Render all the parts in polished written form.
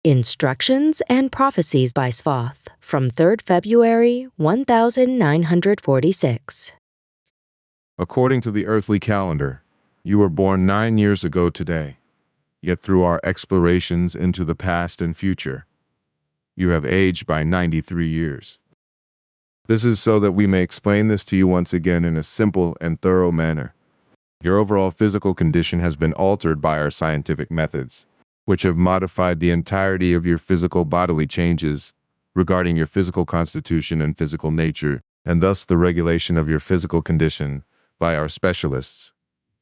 Instructions and Prophecies by Sfath from 3rd February 1946. According to the earthly calendar, you were born 9 years ago today. Yet through our explorations into the past and future, you have aged by 93 years. This is so that we may explain this to you once again in a simple and thorough manner. Your overall physical condition has been altered by our scientific methods, which have modified the entirety of your physical bodily changes regarding your physical constitution and physical nature, and thus the regulation of your physical condition by our specialists,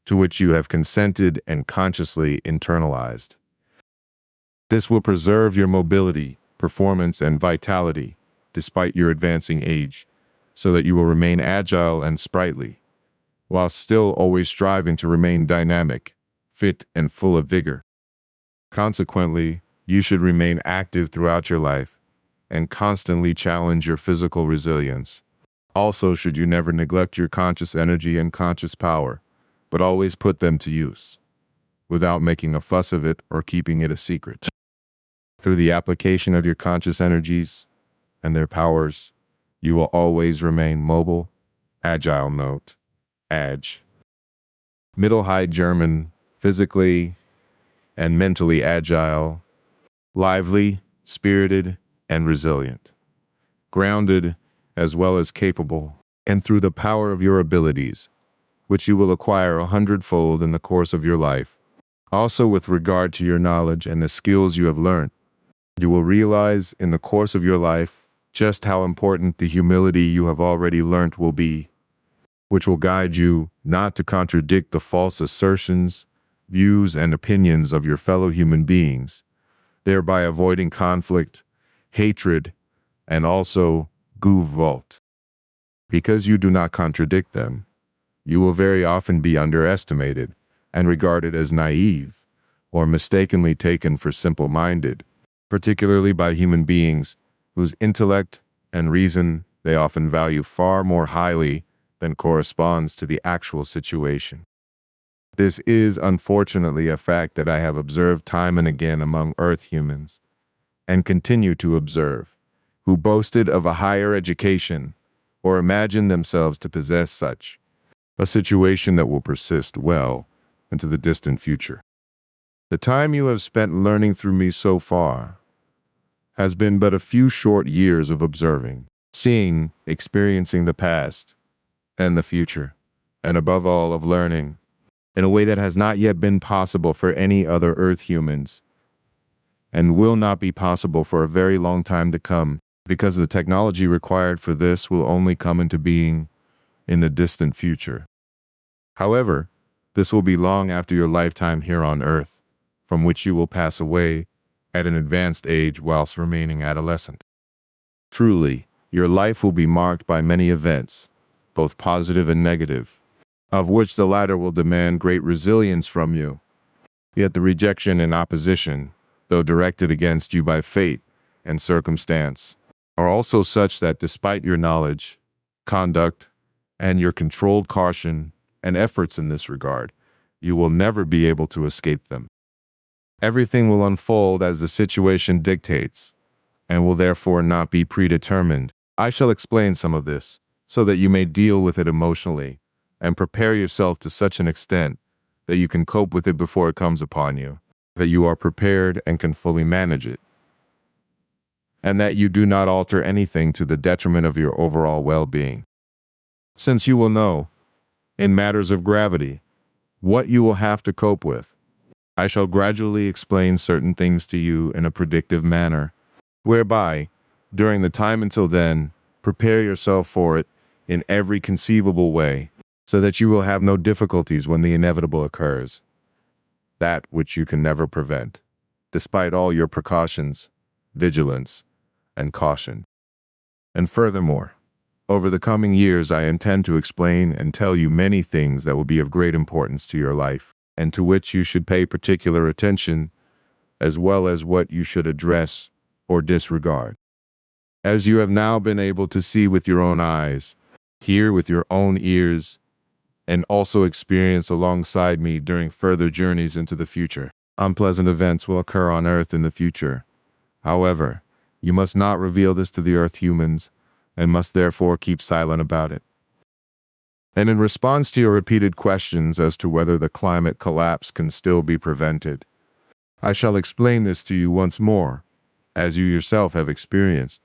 to which you have consented and consciously internalized. This will preserve your mobility, performance, and vitality despite your advancing age, so that you will remain agile and sprightly, while still always striving to remain dynamic, fit, and full of vigor. Consequently, you should remain active throughout your life and constantly challenge your physical resilience. Also, should you never neglect your conscious energy and conscious power, but always put them to use, without making a fuss of it or keeping it a secret. Through the application of your conscious energies and their powers, you will always remain mobile, agile note, age. Middle High German, physically and mentally agile, lively, spirited, and resilient, grounded as well as capable, and through the power of your abilities, which you will acquire 100-fold in the course of your life. Also, with regard to your knowledge and the skills you have learned, you will realize in the course of your life just how important the humility you have already learnt will be, which will guide you not to contradict the false assertions, views, and opinions of your fellow human beings, thereby avoiding conflict, hatred, and also Gewalt. Because you do not contradict them, you will very often be underestimated and regarded as naive or mistakenly taken for simple-minded, particularly by human beings whose intellect and reason they often value far more highly than corresponds to the actual situation. This is unfortunately a fact that I have observed time and again among Earth humans, and continue to observe, who boasted of a higher education or imagined themselves to possess such, a situation that will persist well into the distant future. The time you have spent learning through me so far has been but a few short years of observing, seeing, experiencing the past and the future, and above all of learning in a way that has not yet been possible for any other Earth humans, and will not be possible for a very long time to come, because the technology required for this will only come into being in the distant future. However, this will be long after your lifetime here on Earth, from which you will pass away at an advanced age whilst remaining adolescent. Truly, your life will be marked by many events, both positive and negative, of which the latter will demand great resilience from you. Yet the rejection and opposition, though directed against you by fate and circumstance, are also such that despite your knowledge, conduct, and your controlled caution and efforts in this regard, you will never be able to escape them. Everything will unfold as the situation dictates, and will therefore not be predetermined. I shall explain some of this, so that you may deal with it emotionally, and prepare yourself to such an extent that you can cope with it before it comes upon you, that you are prepared and can fully manage it, and that you do not alter anything to the detriment of your overall well-being. Since you will know, in matters of gravity, what you will have to cope with, I shall gradually explain certain things to you in a predictive manner, whereby, during the time until then, prepare yourself for it in every conceivable way, so that you will have no difficulties when the inevitable occurs, that which you can never prevent, despite all your precautions, vigilance, and caution. And furthermore, over the coming years I intend to explain and tell you many things that will be of great importance to your life, and to which you should pay particular attention, as well as what you should address or disregard. As you have now been able to see with your own eyes, hear with your own ears, and also experience alongside me during further journeys into the future, unpleasant events will occur on Earth in the future, However, you must not reveal this to the Earth humans, and must therefore keep silent about it. And in response to your repeated questions as to whether the climate collapse can still be prevented, I shall explain this to you once more, as you yourself have experienced.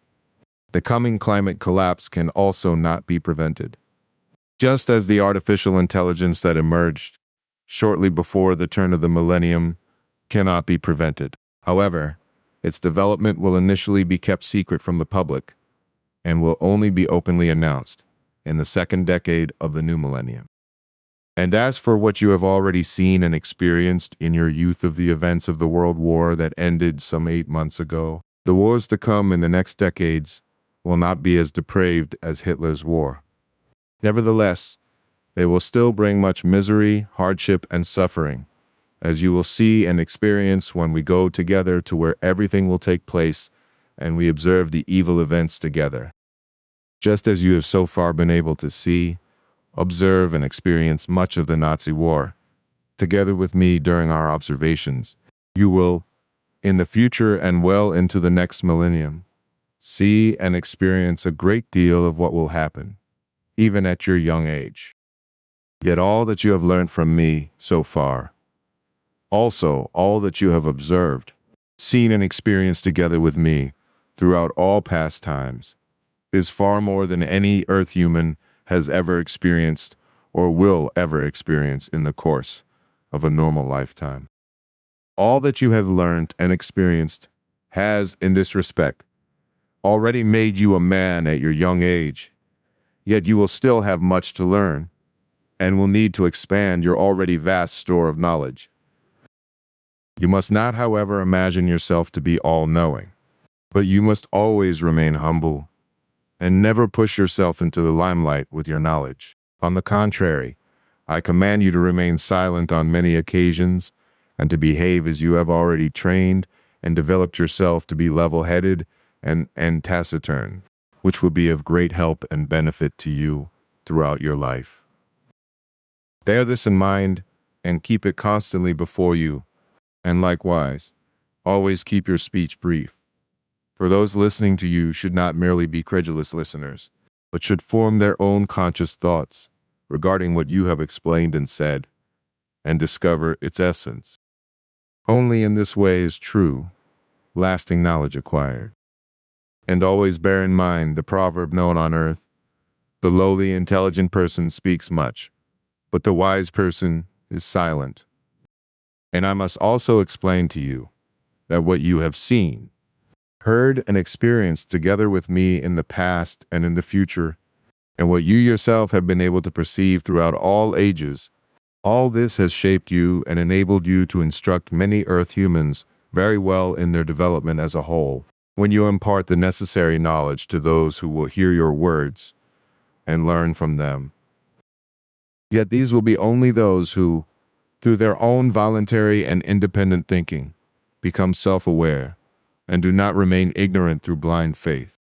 The coming climate collapse can also not be prevented. Just as the artificial intelligence that emerged shortly before the turn of the millennium cannot be prevented. However, its development will initially be kept secret from the public and will only be openly announced in the second decade of the new millennium. And as for what you have already seen and experienced in your youth of the events of the World War that ended some 8 months ago, the wars to come in the next decades will not be as depraved as Hitler's war. Nevertheless, they will still bring much misery, hardship, and suffering, as you will see and experience when we go together to where everything will take place and we observe the evil events together. Just as you have so far been able to see, observe, and experience much of the Nazi war, together with me during our observations, you will, in the future and well into the next millennium, see and experience a great deal of what will happen, even at your young age. Yet all that you have learned from me so far, also all that you have observed, seen, and experienced together with me throughout all past times, is far more than any Earth human has ever experienced or will ever experience in the course of a normal lifetime. All that you have learned and experienced has, in this respect, already made you a man at your young age, yet you will still have much to learn and will need to expand your already vast store of knowledge. You must not, however, imagine yourself to be all-knowing, but you must always remain humble and never push yourself into the limelight with your knowledge. On the contrary, I command you to remain silent on many occasions and to behave as you have already trained and developed yourself to be level-headed and taciturn, which will be of great help and benefit to you throughout your life. Bear this in mind and keep it constantly before you, and likewise, always keep your speech brief. For those listening to you should not merely be credulous listeners, but should form their own conscious thoughts regarding what you have explained and said, and discover its essence. Only in this way is true, lasting knowledge acquired. And always bear in mind the proverb known on earth: the lowly, intelligent person speaks much, but the wise person is silent. And I must also explain to you that what you have seen, heard, and experienced together with me in the past and in the future, and what you yourself have been able to perceive throughout all ages, all this has shaped you and enabled you to instruct many Earth humans very well in their development as a whole, when you impart the necessary knowledge to those who will hear your words and learn from them. Yet these will be only those who, through their own voluntary and independent thinking, become self-aware and do not remain ignorant through blind faith.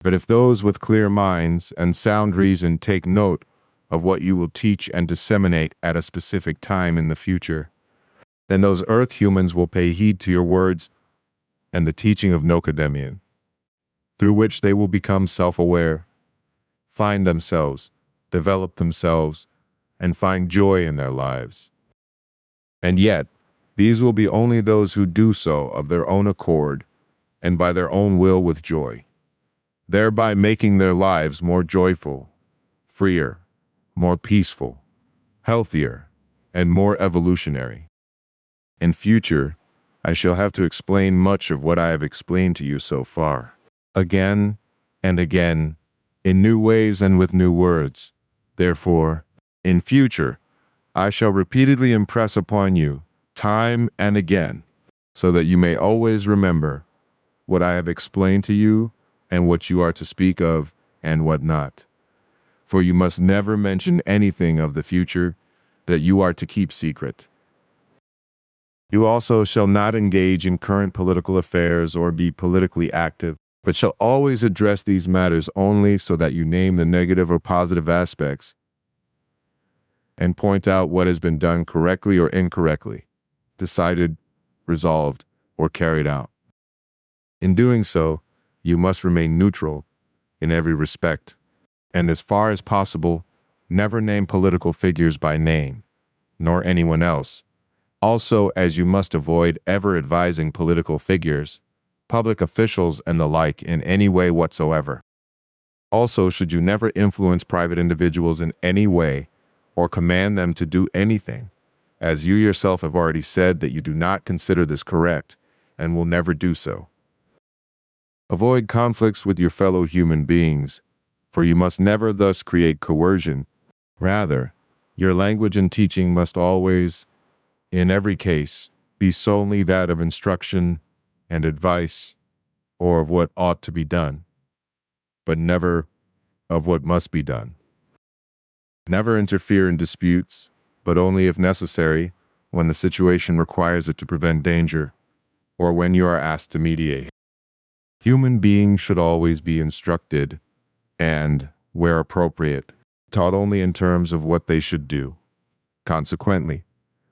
But if those with clear minds and sound reason take note of what you will teach and disseminate at a specific time in the future, then those Earth humans will pay heed to your words and the teaching of Nocademian, through which they will become self-aware, find themselves, develop themselves, and find joy in their lives. And yet, these will be only those who do so of their own accord and by their own will with joy, thereby making their lives more joyful, freer, more peaceful, healthier, and more evolutionary. In future, I shall have to explain much of what I have explained to you so far, again and again, in new ways and with new words. Therefore, in future, I shall repeatedly impress upon you, time and again, so that you may always remember what I have explained to you and what you are to speak of and what not. For you must never mention anything of the future that you are to keep secret. You also shall not engage in current political affairs or be politically active, but shall always address these matters only so that you name the negative or positive aspects and point out what has been done correctly or incorrectly, decided, resolved, or carried out. In doing so, you must remain neutral in every respect, and as far as possible, never name political figures by name, nor anyone else. Also, as you must avoid ever advising political figures, public officials, and the like in any way whatsoever. Also, should you never influence private individuals in any way or command them to do anything, as you yourself have already said that you do not consider this correct and will never do so. Avoid conflicts with your fellow human beings, for you must never thus create coercion. Rather, your language and teaching must always, in every case, be solely that of instruction and advice, or of what ought to be done, but never of what must be done. Never interfere in disputes, but only if necessary, when the situation requires it to prevent danger, or when you are asked to mediate. Human beings should always be instructed, and, where appropriate, taught only in terms of what they should do. Consequently,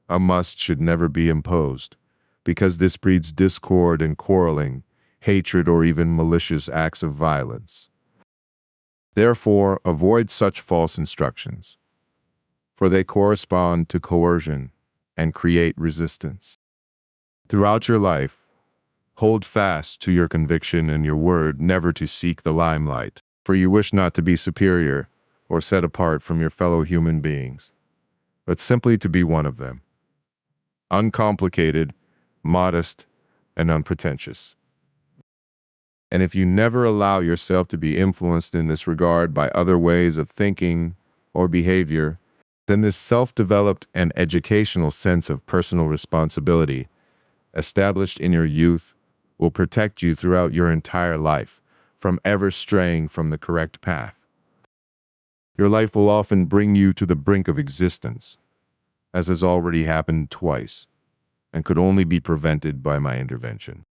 a must should never be imposed, because this breeds discord and quarreling, hatred, or even malicious acts of violence. Therefore, avoid such false instructions, for they correspond to coercion and create resistance. Throughout your life, hold fast to your conviction and your word never to seek the limelight, for you wish not to be superior or set apart from your fellow human beings, but simply to be one of them, uncomplicated, modest, and unpretentious. And if you never allow yourself to be influenced in this regard by other ways of thinking or behavior, then this self-developed and educational sense of personal responsibility, established in your youth, will protect you throughout your entire life from ever straying from the correct path. Your life will often bring you to the brink of existence, as has already happened twice, and could only be prevented by my intervention.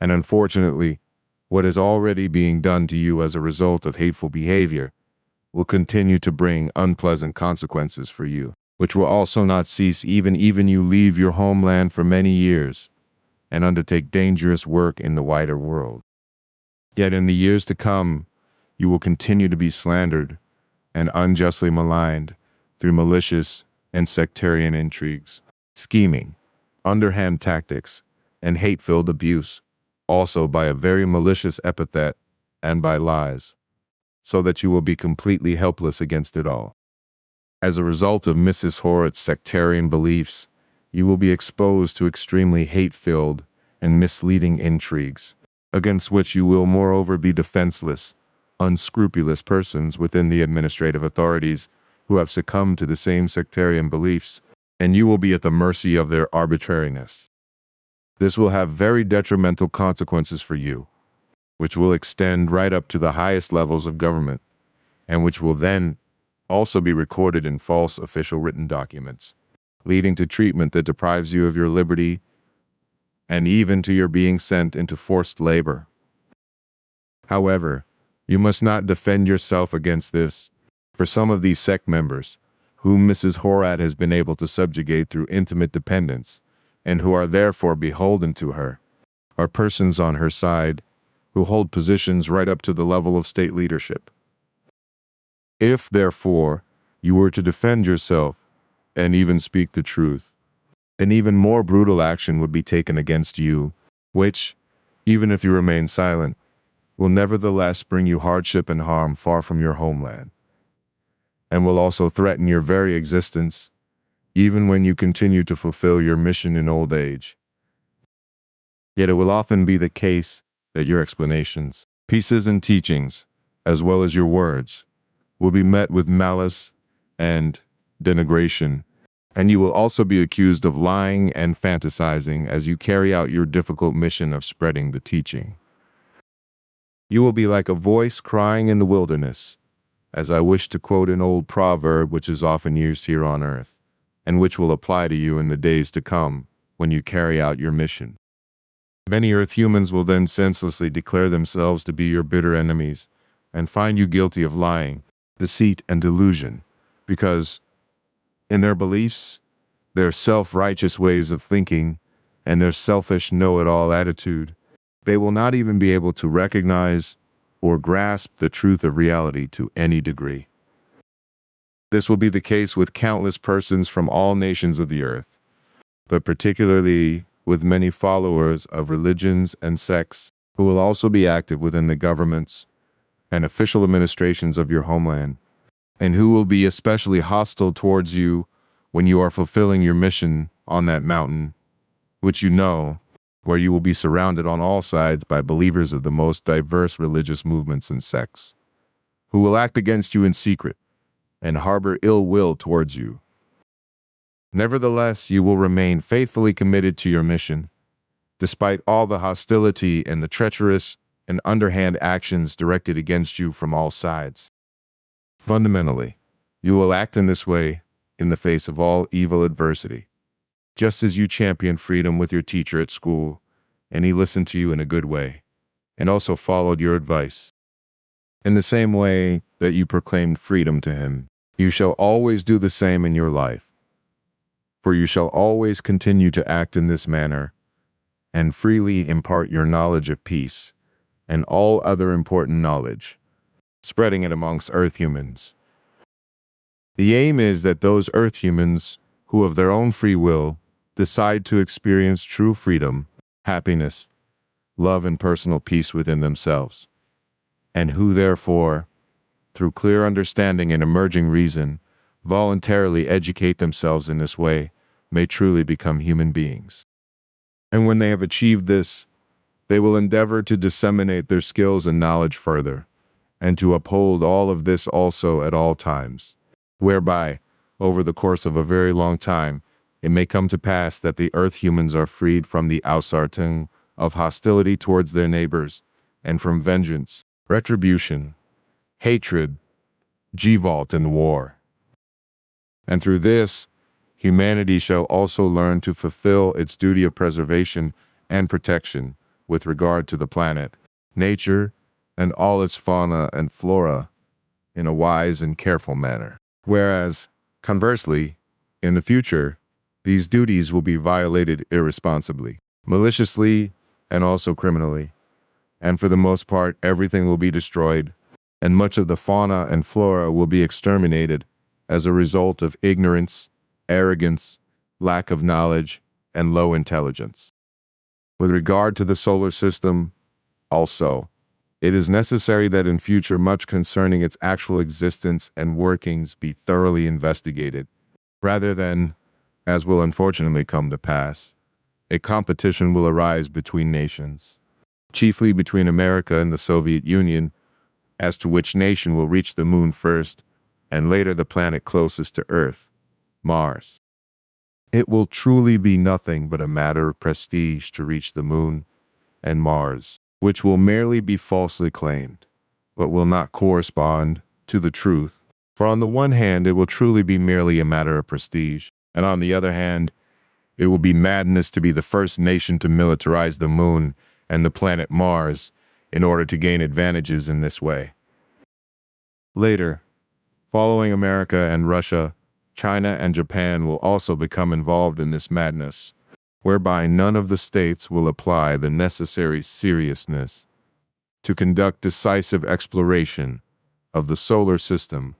And unfortunately, what is already being done to you as a result of hateful behavior will continue to bring unpleasant consequences for you, which will also not cease even you leave your homeland for many years and undertake dangerous work in the wider world. Yet in the years to come, you will continue to be slandered and unjustly maligned through malicious and sectarian intrigues, scheming, underhand tactics, and hate-filled abuse, also by a very malicious epithet and by lies, so that you will be completely helpless against it all. As a result of Mrs. Horrocks' sectarian beliefs, you will be exposed to extremely hate-filled and misleading intrigues, against which you will moreover be defenseless, unscrupulous persons within the administrative authorities who have succumbed to the same sectarian beliefs, and you will be at the mercy of their arbitrariness. This will have very detrimental consequences for you, which will extend right up to the highest levels of government, and which will then also be recorded in false official written documents, leading to treatment that deprives you of your liberty and even to your being sent into forced labor. However, you must not defend yourself against this, for some of these sect members, whom Mrs. Horrocks has been able to subjugate through intimate dependence, and who are therefore beholden to her, are persons on her side who hold positions right up to the level of state leadership. If, therefore, you were to defend yourself and even speak the truth, an even more brutal action would be taken against you, which, even if you remain silent, will nevertheless bring you hardship and harm far from your homeland, and will also threaten your very existence, even when you continue to fulfill your mission in old age. Yet it will often be the case that your explanations, pieces and teachings, as well as your words, will be met with malice and denigration, and you will also be accused of lying and fantasizing as you carry out your difficult mission of spreading the teaching. You will be like a voice crying in the wilderness, as I wish to quote an old proverb which is often used here on earth, and which will apply to you in the days to come when you carry out your mission. Many earth humans will then senselessly declare themselves to be your bitter enemies and find you guilty of lying, deceit, and delusion, because, in their beliefs, their self-righteous ways of thinking, and their selfish know-it-all attitude, They will not even be able to recognize or grasp the truth of reality to any degree. This will be the case with countless persons from all nations of the earth, but particularly with many followers of religions and sects who will also be active within the governments and official administrations of your homeland, and who will be especially hostile towards you when you are fulfilling your mission on that mountain, which you know, where you will be surrounded on all sides by believers of the most diverse religious movements and sects, who will act against you in secret and harbor ill will towards you. Nevertheless, you will remain faithfully committed to your mission, despite all the hostility and the treacherous and underhand actions directed against you from all sides. Fundamentally, you will act in this way in the face of all evil adversity, just as you championed freedom with your teacher at school, and he listened to you in a good way, and also followed your advice. In the same way that you proclaimed freedom to him, you shall always do the same in your life. For you shall always continue to act in this manner, and freely impart your knowledge of peace and all other important knowledge, spreading it amongst earth humans. The aim is that those earth humans who of their own free will decide to experience true freedom, happiness, love, and personal peace within themselves, and who therefore, through clear understanding and emerging reason, voluntarily educate themselves in this way, may truly become human beings. And when they have achieved this, they will endeavor to disseminate their skills and knowledge further, and to uphold all of this also at all times, whereby, over the course of a very long time, it may come to pass that the earth humans are freed from the assertion of hostility towards their neighbors, and from vengeance, retribution, hatred, Gewalt, and war. And through this, humanity shall also learn to fulfill its duty of preservation and protection with regard to the planet, nature, and all its fauna and flora in a wise and careful manner. Whereas, conversely, in the future, these duties will be violated irresponsibly, maliciously, and also criminally. And for the most part, everything will be destroyed, and much of the fauna and flora will be exterminated as a result of ignorance, arrogance, lack of knowledge, and low intelligence. With regard to the solar system, also, it is necessary that in future much concerning its actual existence and workings be thoroughly investigated, rather than, as will unfortunately come to pass, a competition will arise between nations, chiefly between America and the Soviet Union, as to which nation will reach the moon first, and later the planet closest to Earth, Mars. It will truly be nothing but a matter of prestige to reach the moon and Mars, which will merely be falsely claimed, but will not correspond to the truth. For on the one hand, it will truly be merely a matter of prestige, and on the other hand, it will be madness to be the first nation to militarize the moon and the planet Mars in order to gain advantages in this way. Later, following America and Russia, China and Japan will also become involved in this madness, whereby none of the states will apply the necessary seriousness to conduct decisive exploration of the solar system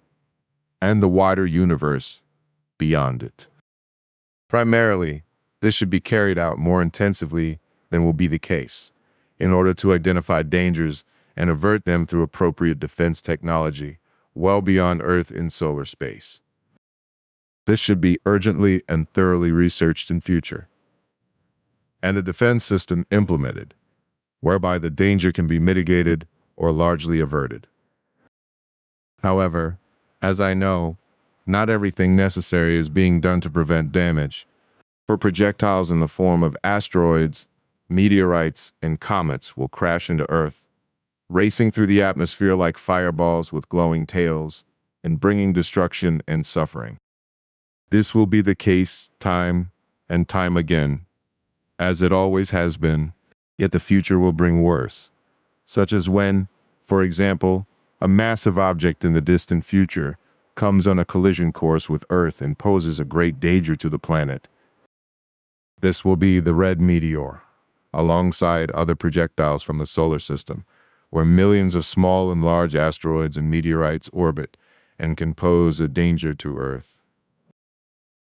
and the wider universe beyond it. Primarily, this should be carried out more intensively than will be the case, in order to identify dangers and avert them through appropriate defense technology well beyond Earth in solar space. This should be urgently and thoroughly researched in future, and the defense system implemented, whereby the danger can be mitigated or largely averted. However, as I know, not everything necessary is being done to prevent damage, for projectiles in the form of asteroids, meteorites, and comets will crash into Earth, racing through the atmosphere like fireballs with glowing tails, and bringing destruction and suffering. This will be the case time and time again, as it always has been, yet the future will bring worse, such as when, for example, a massive object in the distant future comes on a collision course with Earth and poses a great danger to the planet. This will be the red meteor, alongside other projectiles from the solar system, where millions of small and large asteroids and meteorites orbit and can pose a danger to Earth.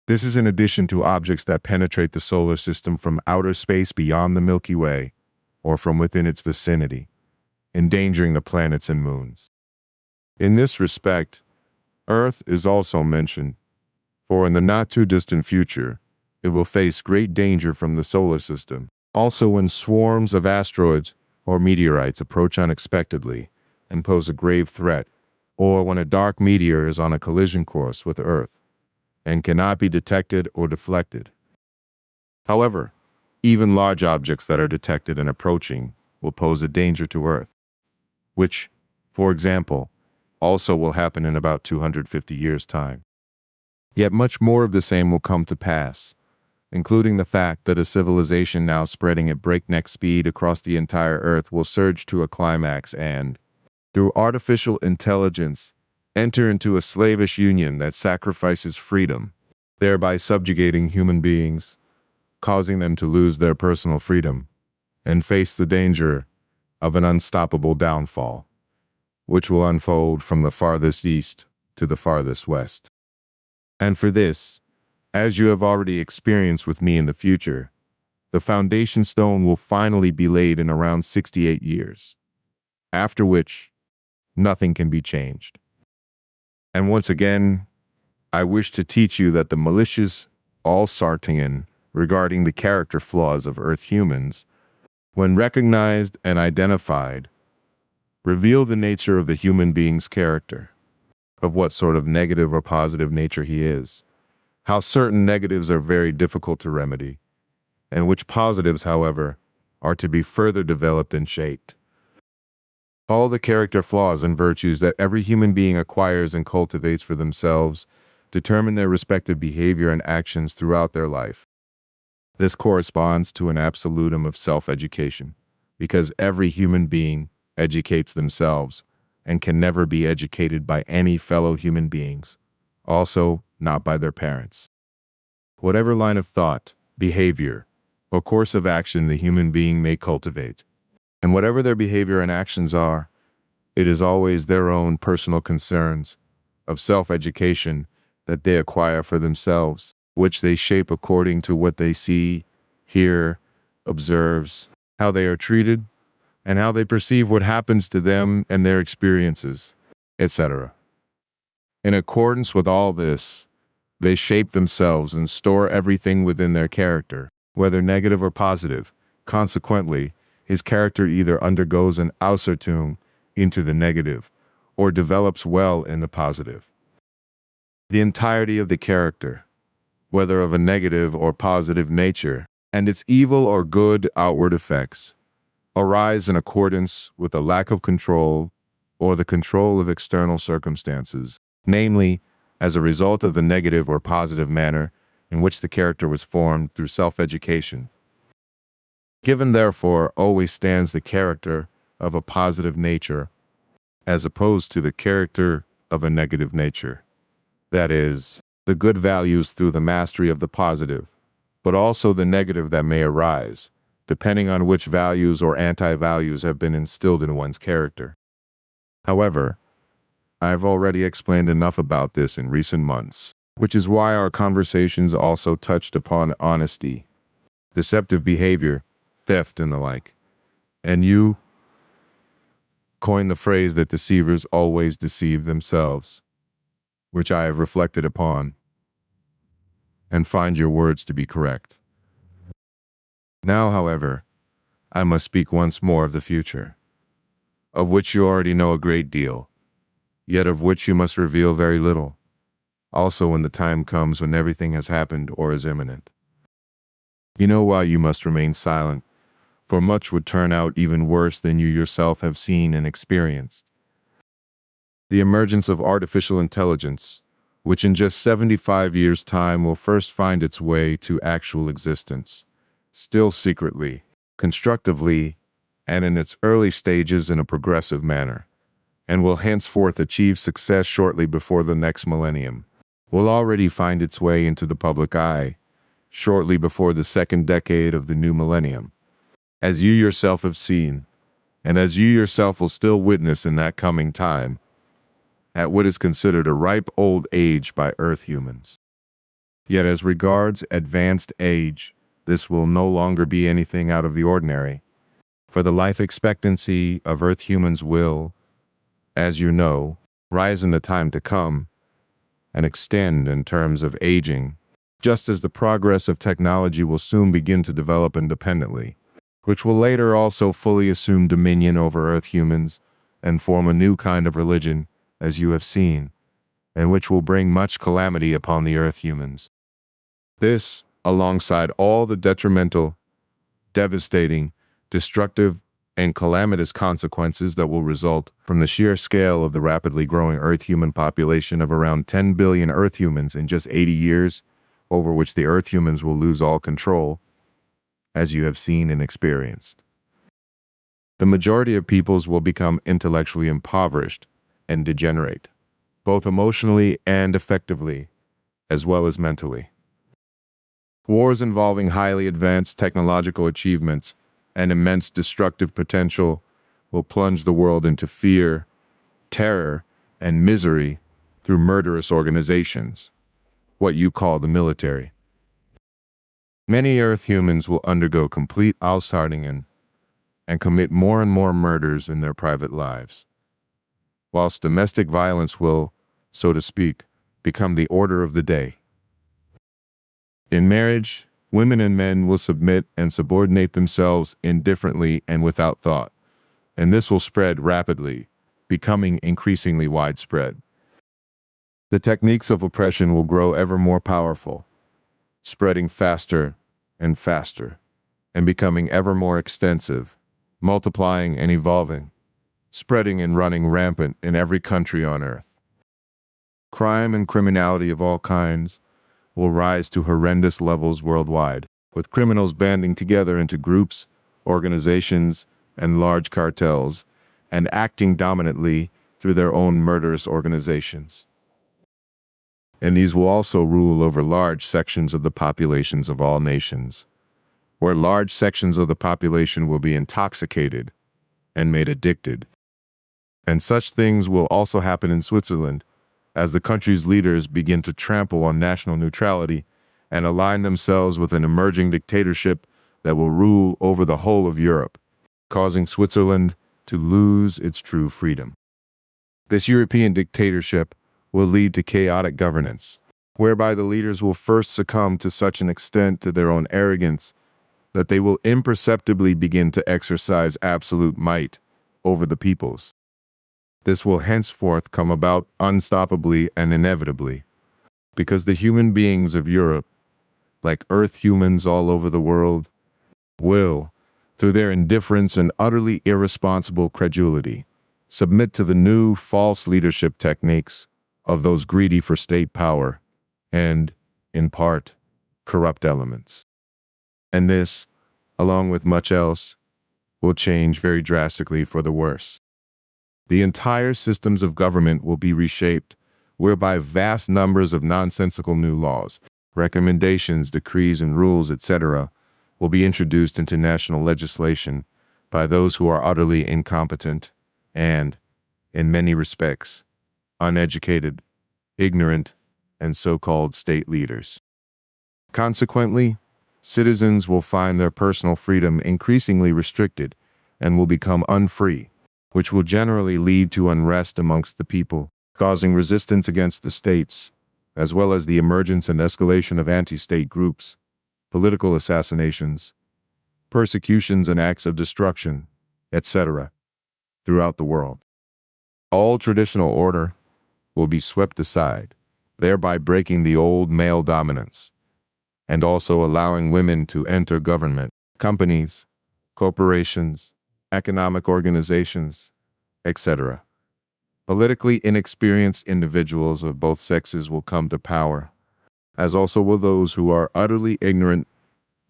This is in addition to objects that penetrate the solar system from outer space beyond the Milky Way or from within its vicinity, endangering the planets and moons. In this respect, Earth is also mentioned, for in the not-too-distant future, it will face great danger from the solar system. Also, when swarms of asteroids or meteorites approach unexpectedly and pose a grave threat, or when a dark meteor is on a collision course with Earth and cannot be detected or deflected. However, even large objects that are detected and approaching will pose a danger to Earth, which, for example, also will happen in about 250 years' time. Yet much more of the same will come to pass, including the fact that a civilization now spreading at breakneck speed across the entire Earth will surge to a climax and, through artificial intelligence, enter into a slavish union that sacrifices freedom, thereby subjugating human beings, causing them to lose their personal freedom and face the danger of an unstoppable downfall, which will unfold from the farthest east to the farthest west. And for this, as you have already experienced with me in the future, the foundation stone will finally be laid in around 68 years, after which nothing can be changed. And once again, I wish to teach you that the malicious all-Sartian regarding the character flaws of Earth humans, when recognized and identified, reveal the nature of the human being's character, of what sort of negative or positive nature he is, how certain negatives are very difficult to remedy, and which positives, however, are to be further developed and shaped. All the character flaws and virtues that every human being acquires and cultivates for themselves determine their respective behavior and actions throughout their life. This corresponds to an absolutum of self-education, because every human being educates themselves and can never be educated by any fellow human beings, also not by their parents. Whatever line of thought, behavior, or course of action the human being may cultivate, and whatever their behavior and actions are, it is always their own personal concerns of self-education that they acquire for themselves, which they shape according to what they see, hear, observes, how they are treated, and how they perceive what happens to them and their experiences, etc. In accordance with all this, they shape themselves and store everything within their character, whether negative or positive. Consequently, his character either undergoes an assertion into the negative or develops well in the positive. The entirety of the character, whether of a negative or positive nature, and its evil or good outward effects, arise in accordance with a lack of control or the control of external circumstances, namely, as a result of the negative or positive manner in which the character was formed through self-education. Given, therefore, always stands the character of a positive nature, as opposed to the character of a negative nature. That is, the good values through the mastery of the positive, but also the negative that may arise, depending on which values or anti-values have been instilled in one's character. However, I've already explained enough about this in recent months, which is why our conversations also touched upon honesty, deceptive behavior, theft, and the like. And you coined the phrase that deceivers always deceive themselves, which I have reflected upon, and find your words to be correct. Now, however, I must speak once more of the future, of which you already know a great deal, yet of which you must reveal very little, also when the time comes when everything has happened or is imminent. You know why you must remain silent, for much would turn out even worse than you yourself have seen and experienced. The emergence of artificial intelligence, which in just 75 years' time will first find its way to actual existence, still secretly, constructively, and in its early stages in a progressive manner, and will henceforth achieve success shortly before the next millennium, will already find its way into the public eye, shortly before the second decade of the new millennium. as you yourself have seen, and as you yourself will still witness in that coming time, at what is considered a ripe old age by Earth humans. Yet as regards advanced age, this will no longer be anything out of the ordinary, for the life expectancy of Earth humans will, as you know, rise in the time to come and extend in terms of aging, just as the progress of technology will soon begin to develop independently, which will later also fully assume dominion over Earth humans and form a new kind of religion, as you have seen, and which will bring much calamity upon the Earth humans. This, alongside all the detrimental, devastating, destructive, and calamitous consequences that will result from the sheer scale of the rapidly growing Earth human population of around 10 billion Earth humans in just 80 years, over which the Earth humans will lose all control, as you have seen and experienced. The majority of peoples will become intellectually impoverished and degenerate, both emotionally and effectively, as well as mentally. Wars involving highly advanced technological achievements and immense destructive potential will plunge the world into fear, terror, and misery through murderous organizations, what you call the military. Many Earth humans will undergo complete aussördungen and commit more and more murders in their private lives, whilst domestic violence will, so to speak, become the order of the day. In marriage, women and men will submit and subordinate themselves indifferently and without thought, and this will spread rapidly, becoming increasingly widespread. The techniques of oppression will grow ever more powerful, spreading faster and faster, and becoming ever more extensive, multiplying and evolving, spreading and running rampant in every country on Earth. Crime and criminality of all kinds will rise to horrendous levels worldwide, with criminals banding together into groups, organizations, and large cartels, and acting dominantly through their own murderous organizations. And these will also rule over large sections of the populations of all nations, where large sections of the population will be intoxicated and made addicted. And such things will also happen in Switzerland, as the country's leaders begin to trample on national neutrality and align themselves with an emerging dictatorship that will rule over the whole of Europe, causing Switzerland to lose its true freedom. This European dictatorship will lead to chaotic governance, whereby the leaders will first succumb to such an extent to their own arrogance that they will imperceptibly begin to exercise absolute might over the peoples. This will henceforth come about unstoppably and inevitably, because the human beings of Europe, like Earth humans all over the world, will, through their indifference and utterly irresponsible credulity, submit to the new false leadership techniques of those greedy for state power and, in part, corrupt elements. And this, along with much else, will change very drastically for the worse. The entire systems of government will be reshaped, whereby vast numbers of nonsensical new laws, recommendations, decrees, and rules, etc., will be introduced into national legislation by those who are utterly incompetent and, in many respects, uneducated, ignorant, and so-called state leaders. Consequently, citizens will find their personal freedom increasingly restricted and will become unfree, which will generally lead to unrest amongst the people, causing resistance against the states, as well as the emergence and escalation of anti-state groups, political assassinations, persecutions and acts of destruction, etc., throughout the world. All traditional order will be swept aside, thereby breaking the old male dominance, and also allowing women to enter government, companies, corporations, economic organizations, etc. Politically inexperienced individuals of both sexes will come to power, as also will those who are utterly ignorant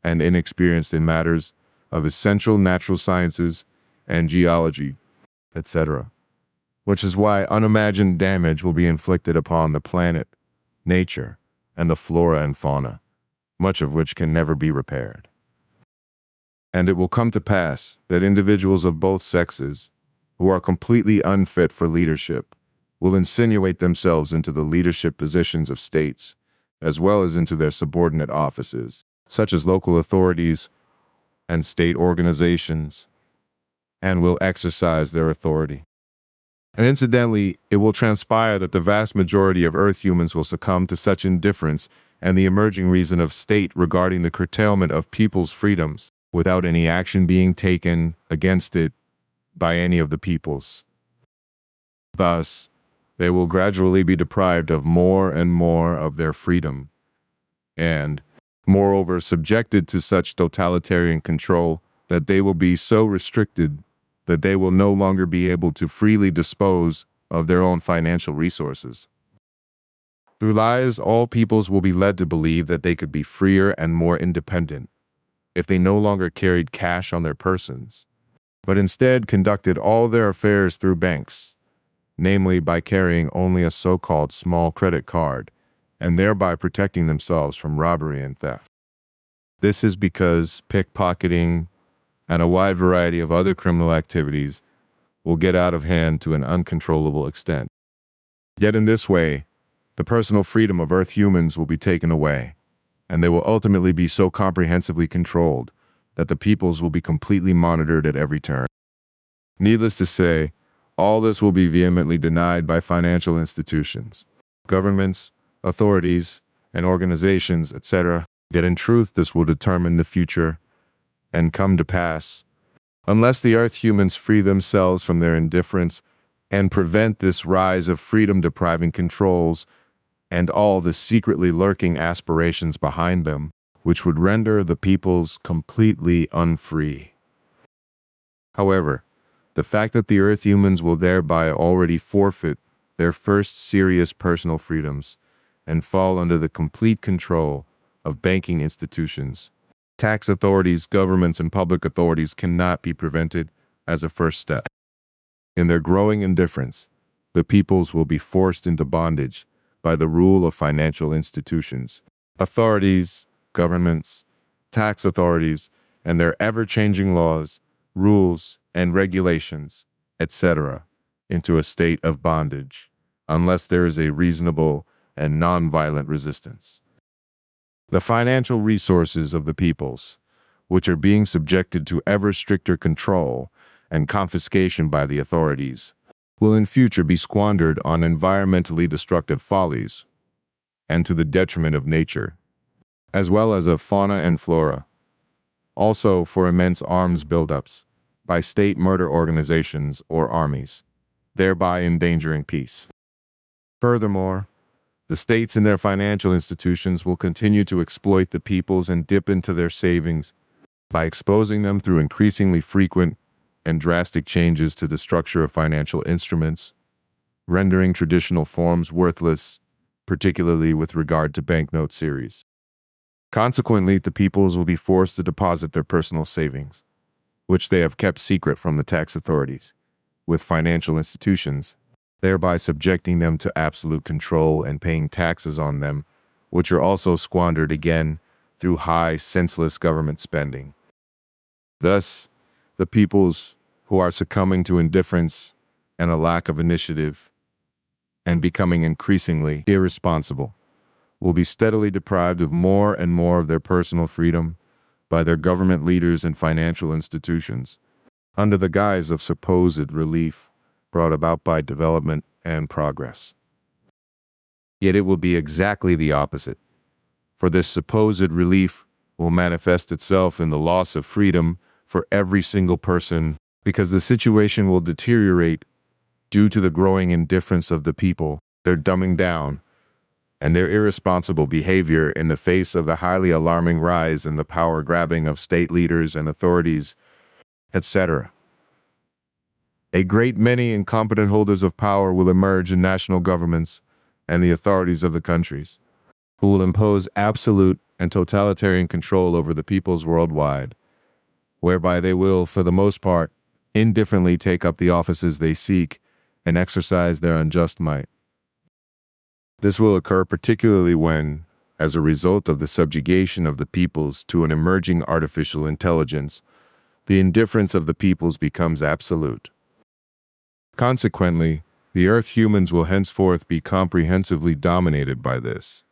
and inexperienced in matters of essential natural sciences and geology, etc., which is why unimagined damage will be inflicted upon the planet, nature, and the flora and fauna, much of which can never be repaired. And it will come to pass that individuals of both sexes, who are completely unfit for leadership, will insinuate themselves into the leadership positions of states, as well as into their subordinate offices, such as local authorities and state organizations, and will exercise their authority. And incidentally, it will transpire that the vast majority of Earth humans will succumb to such indifference and the emerging reason of state regarding the curtailment of people's freedoms, without any action being taken against it by any of the peoples. Thus, they will gradually be deprived of more and more of their freedom, and, moreover, subjected to such totalitarian control that they will be so restricted that they will no longer be able to freely dispose of their own financial resources. Through lies, all peoples will be led to believe that they could be freer and more independent if they no longer carried cash on their persons, but instead conducted all their affairs through banks, namely by carrying only a so-called small credit card, and thereby protecting themselves from robbery and theft. This is because pickpocketing and a wide variety of other criminal activities will get out of hand to an uncontrollable extent. Yet in this way, the personal freedom of Earth humans will be taken away, and they will ultimately be so comprehensively controlled that the peoples will be completely monitored at every turn. Needless to say, all this will be vehemently denied by financial institutions, governments, authorities, and organizations, etc. Yet in truth, this will determine the future and come to pass unless the Earth humans free themselves from their indifference and prevent this rise of freedom-depriving controls and all the secretly lurking aspirations behind them, which would render the peoples completely unfree. However, the fact that the Earth humans will thereby already forfeit their first serious personal freedoms and fall under the complete control of banking institutions, tax authorities, governments, and public authorities cannot be prevented as a first step. In their growing indifference, the peoples will be forced into bondage by the rule of financial institutions, authorities, governments, tax authorities, and their ever-changing laws, rules, and regulations, etc., into a state of bondage, unless there is a reasonable and non-violent resistance. The financial resources of the peoples, which are being subjected to ever stricter control and confiscation by the authorities, will in future be squandered on environmentally destructive follies and to the detriment of nature, as well as of fauna and flora. Also for immense arms buildups by state murder organizations or armies, thereby endangering peace. Furthermore, the states and their financial institutions will continue to exploit the peoples and dip into their savings by exposing them through increasingly frequent and drastic changes to the structure of financial instruments, rendering traditional forms worthless, particularly with regard to banknote series. Consequently, the peoples will be forced to deposit their personal savings, which they have kept secret from the tax authorities, with financial institutions, thereby subjecting them to absolute control and paying taxes on them, which are also squandered again through high, senseless government spending. Thus, the peoples who are succumbing to indifference and a lack of initiative and becoming increasingly irresponsible will be steadily deprived of more and more of their personal freedom by their government leaders and financial institutions, under the guise of supposed relief brought about by development and progress. Yet it will be exactly the opposite, for this supposed relief will manifest itself in the loss of freedom for every single person, because the situation will deteriorate due to the growing indifference of the people, their dumbing down, and their irresponsible behavior in the face of the highly alarming rise in the power grabbing of state leaders and authorities, etc. A great many incompetent holders of power will emerge in national governments and the authorities of the countries, who will impose absolute and totalitarian control over the peoples worldwide, whereby they will, for the most part, indifferently take up the offices they seek and exercise their unjust might. This will occur particularly when, as a result of the subjugation of the peoples to an emerging artificial intelligence, the indifference of the peoples becomes absolute. Consequently, the Earth humans will henceforth be comprehensively dominated by this,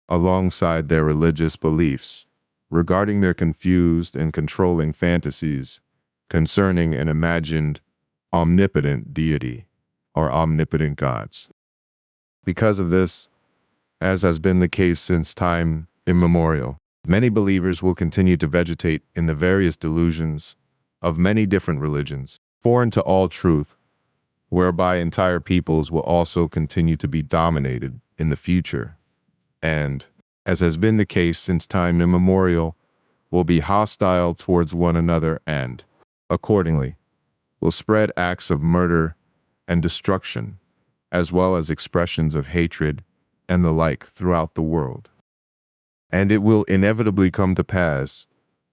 alongside their religious beliefs, regarding their confused and controlling fantasies concerning an imagined omnipotent deity or omnipotent gods. Because of this, as has been the case since time immemorial, many believers will continue to vegetate in the various delusions of many different religions, foreign to all truth, whereby entire peoples will also continue to be dominated in the future, and, as has been the case since time immemorial, will be hostile towards one another and, accordingly, will spread acts of murder and destruction, as well as expressions of hatred and the like throughout the world. And it will inevitably come to pass,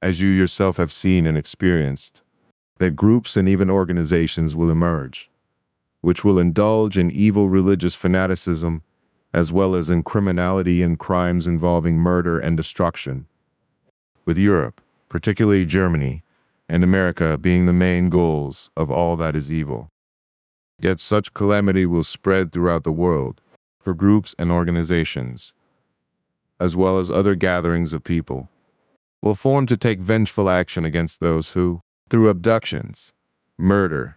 as you yourself have seen and experienced, that groups and even organizations will emerge, which will indulge in evil religious fanaticism, as well as in criminality and crimes involving murder and destruction, with Europe, particularly Germany, and America being the main goals of all that is evil. Yet such calamity will spread throughout the world, for groups and organizations, as well as other gatherings of people, will form to take vengeful action against those who, through abductions, murder,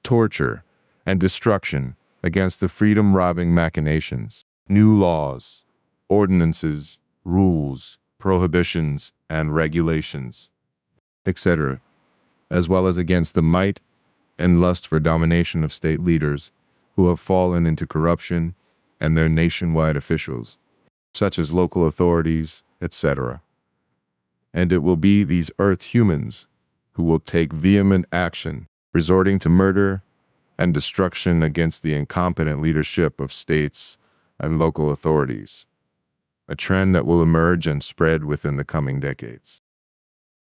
torture, and destruction against the freedom-robbing machinations, new laws, ordinances, rules, prohibitions, and regulations, etc., as well as against the might and lust for domination of state leaders who have fallen into corruption and their nationwide officials, such as local authorities, etc. And it will be these earth humans who will take vehement action, resorting to murder and destruction against the incompetent leadership of states and local authorities, a trend that will emerge and spread within the coming decades.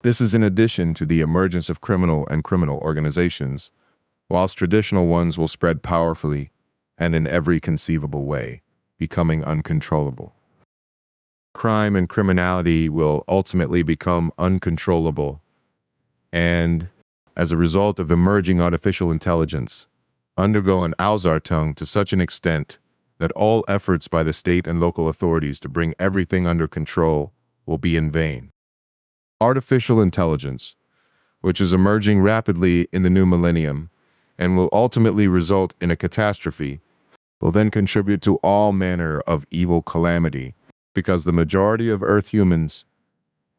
This is in addition to the emergence of criminal organizations, whilst traditional ones will spread powerfully and in every conceivable way, becoming uncontrollable. Crime and criminality will ultimately become uncontrollable, and, as a result of emerging artificial intelligence, undergo an Ausartung to such an extent that all efforts by the state and local authorities to bring everything under control will be in vain. Artificial intelligence, which is emerging rapidly in the new millennium and will ultimately result in a catastrophe, will then contribute to all manner of evil calamity, because the majority of Earth humans,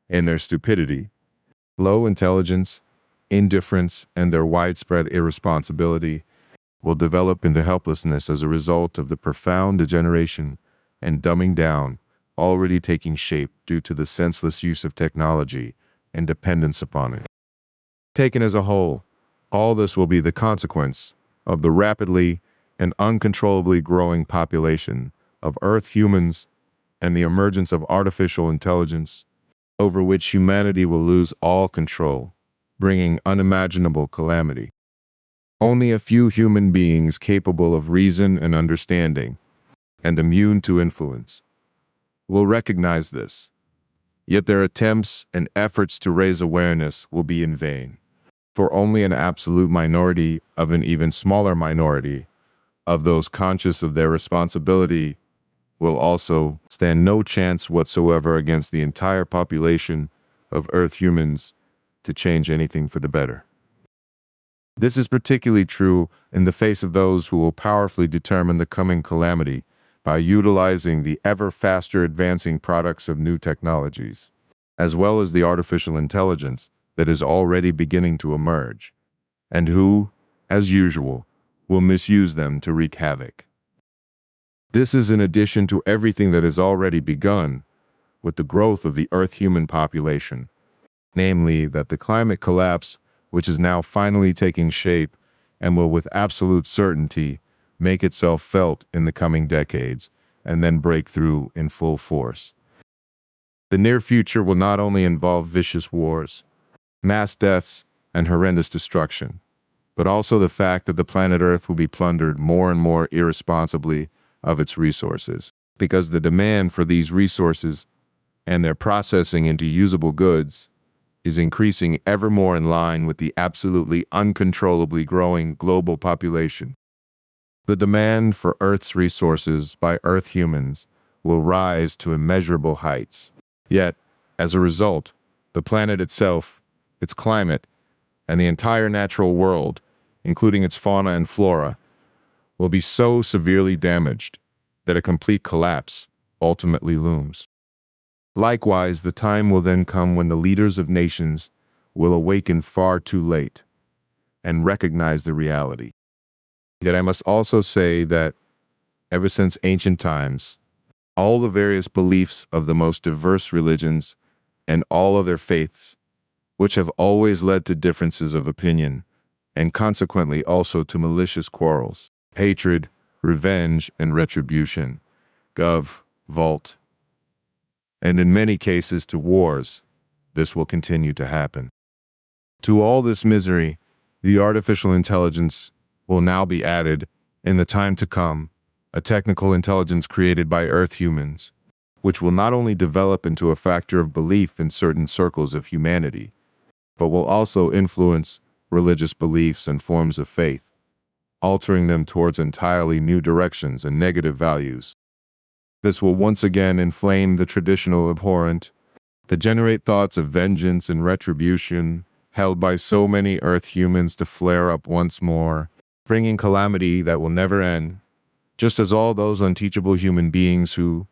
in their stupidity, low intelligence, indifference, and their widespread irresponsibility, will develop into helplessness as a result of the profound degeneration and dumbing down already taking shape due to the senseless use of technology and dependence upon it. Taken as a whole, all this will be the consequence of the rapidly and uncontrollably growing population of Earth humans and the emergence of artificial intelligence, over which humanity will lose all control, bringing unimaginable calamity. Only a few human beings capable of reason and understanding, and immune to influence, will recognize this, yet their attempts and efforts to raise awareness will be in vain, for only an absolute minority of an even smaller minority of those conscious of their responsibility will also stand no chance whatsoever against the entire population of Earth humans to change anything for the better. This is particularly true in the face of those who will powerfully determine the coming calamity by utilizing the ever faster advancing products of new technologies, as well as the artificial intelligence that is already beginning to emerge, and who, as usual, will misuse them to wreak havoc. This is in addition to everything that has already begun with the growth of the Earth human population, namely that the climate collapse, which is now finally taking shape and will with absolute certainty make itself felt in the coming decades, and then break through in full force. The near future will not only involve vicious wars, mass deaths, and horrendous destruction, but also the fact that the planet Earth will be plundered more and more irresponsibly of its resources, because the demand for these resources and their processing into usable goods is increasing ever more in line with the absolutely uncontrollably growing global population. The demand for Earth's resources by Earth humans will rise to immeasurable heights. Yet, as a result, the planet itself, its climate, and the entire natural world, including its fauna and flora, will be so severely damaged that a complete collapse ultimately looms. Likewise, the time will then come when the leaders of nations will awaken far too late and recognize the reality. Yet I must also say that ever since ancient times, all the various beliefs of the most diverse religions and all of their faiths, which have always led to differences of opinion, and consequently also to malicious quarrels, hatred, revenge, and retribution, Gewalt, and in many cases to wars, this will continue to happen. To all this misery, the artificial intelligence will now be added, in the time to come, a technical intelligence created by Earth humans, which will not only develop into a factor of belief in certain circles of humanity, but will also influence religious beliefs and forms of faith, altering them towards entirely new directions and negative values. This will once again inflame the traditional abhorrent, to generate thoughts of vengeance and retribution, held by so many Earth humans to flare up once more, bringing calamity that will never end, just as all those unteachable human beings who,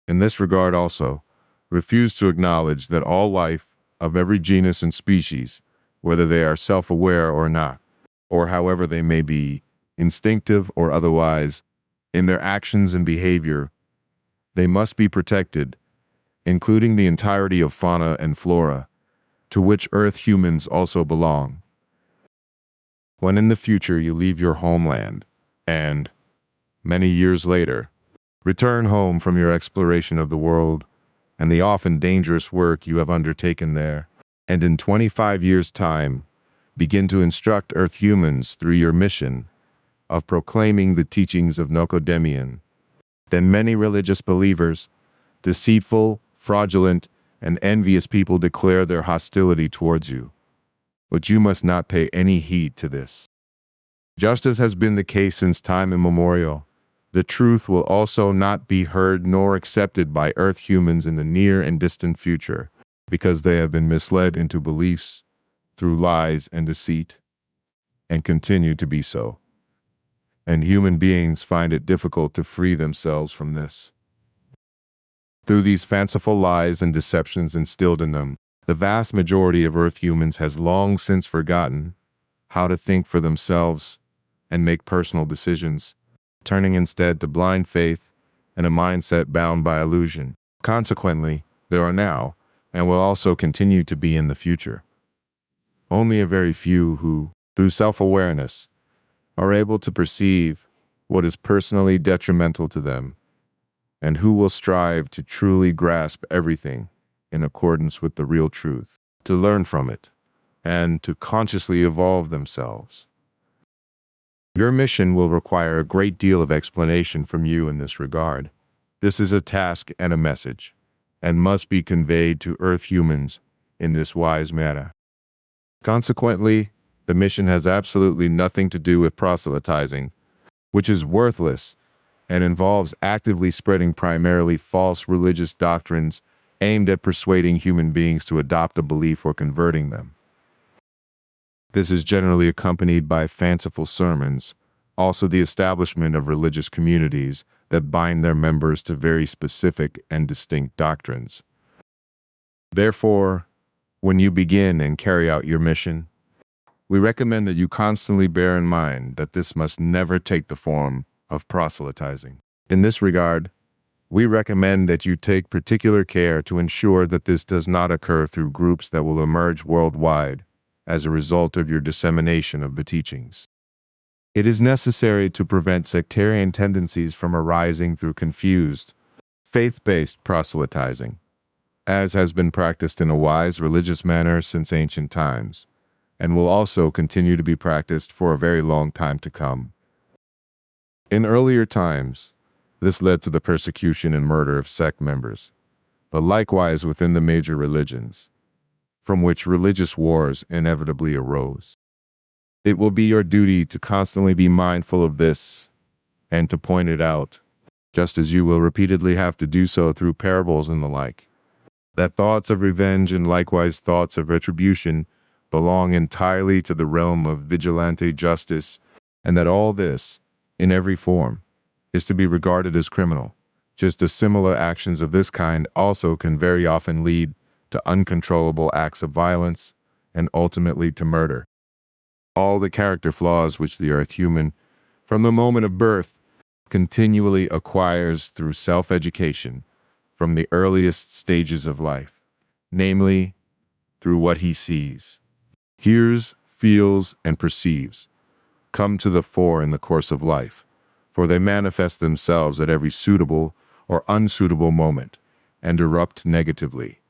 in this regard also, refuse to acknowledge that all life of every genus and species, whether they are self-aware or not, or however they may be, instinctive or otherwise, in their actions and behavior, they must be protected, including the entirety of fauna and flora, to which Earth humans also belong. When in the future you leave your homeland, and, many years later, return home from your exploration of the world and the often dangerous work you have undertaken there, and in 25 years' time, begin to instruct Earth humans through your mission of proclaiming the teachings of Nocodemian, then many religious believers, deceitful, fraudulent, and envious people declare their hostility towards you. But you must not pay any heed to this. Just as has been the case since time immemorial, the truth will also not be heard nor accepted by Earth humans in the near and distant future, because they have been misled into beliefs through lies and deceit, and continue to be so. And human beings find it difficult to free themselves from this. Through these fanciful lies and deceptions instilled in them, the vast majority of Earth humans has long since forgotten how to think for themselves and make personal decisions, turning instead to blind faith and a mindset bound by illusion. Consequently, there are now, and will also continue to be in the future, only a very few who, through self-awareness, are able to perceive what is personally detrimental to them, and who will strive to truly grasp everything in accordance with the real truth, to learn from it, and to consciously evolve themselves. Your mission will require a great deal of explanation from you in this regard. This is a task and a message, and must be conveyed to Earth humans in this wise manner. Consequently, the mission has absolutely nothing to do with proselytizing, which is worthless and involves actively spreading primarily false religious doctrines aimed at persuading human beings to adopt a belief or converting them. This is generally accompanied by fanciful sermons, also the establishment of religious communities that bind their members to very specific and distinct doctrines. Therefore, when you begin and carry out your mission, we recommend that you constantly bear in mind that this must never take the form of proselytizing. In this regard, we recommend that you take particular care to ensure that this does not occur through groups that will emerge worldwide as a result of your dissemination of the teachings. It is necessary to prevent sectarian tendencies from arising through confused, faith-based proselytizing, as has been practiced in a wise religious manner since ancient times, and will also continue to be practiced for a very long time to come. In earlier times, this led to the persecution and murder of sect members, but likewise within the major religions. from which religious wars inevitably arose. It will be your duty to constantly be mindful of this and to point it out, just as you will repeatedly have to do so through parables and the like. That thoughts of revenge and likewise thoughts of retribution belong entirely to the realm of vigilante justice, and that all this, in every form, is to be regarded as criminal, just as similar actions of this kind also can very often lead to uncontrollable acts of violence and ultimately to murder. All the character flaws which the earth human, from the moment of birth, continually acquires through self-education from the earliest stages of life, namely, through what he sees, hears, feels, and perceives, come to the fore in the course of life, for they manifest themselves at every suitable or unsuitable moment, and erupt negatively.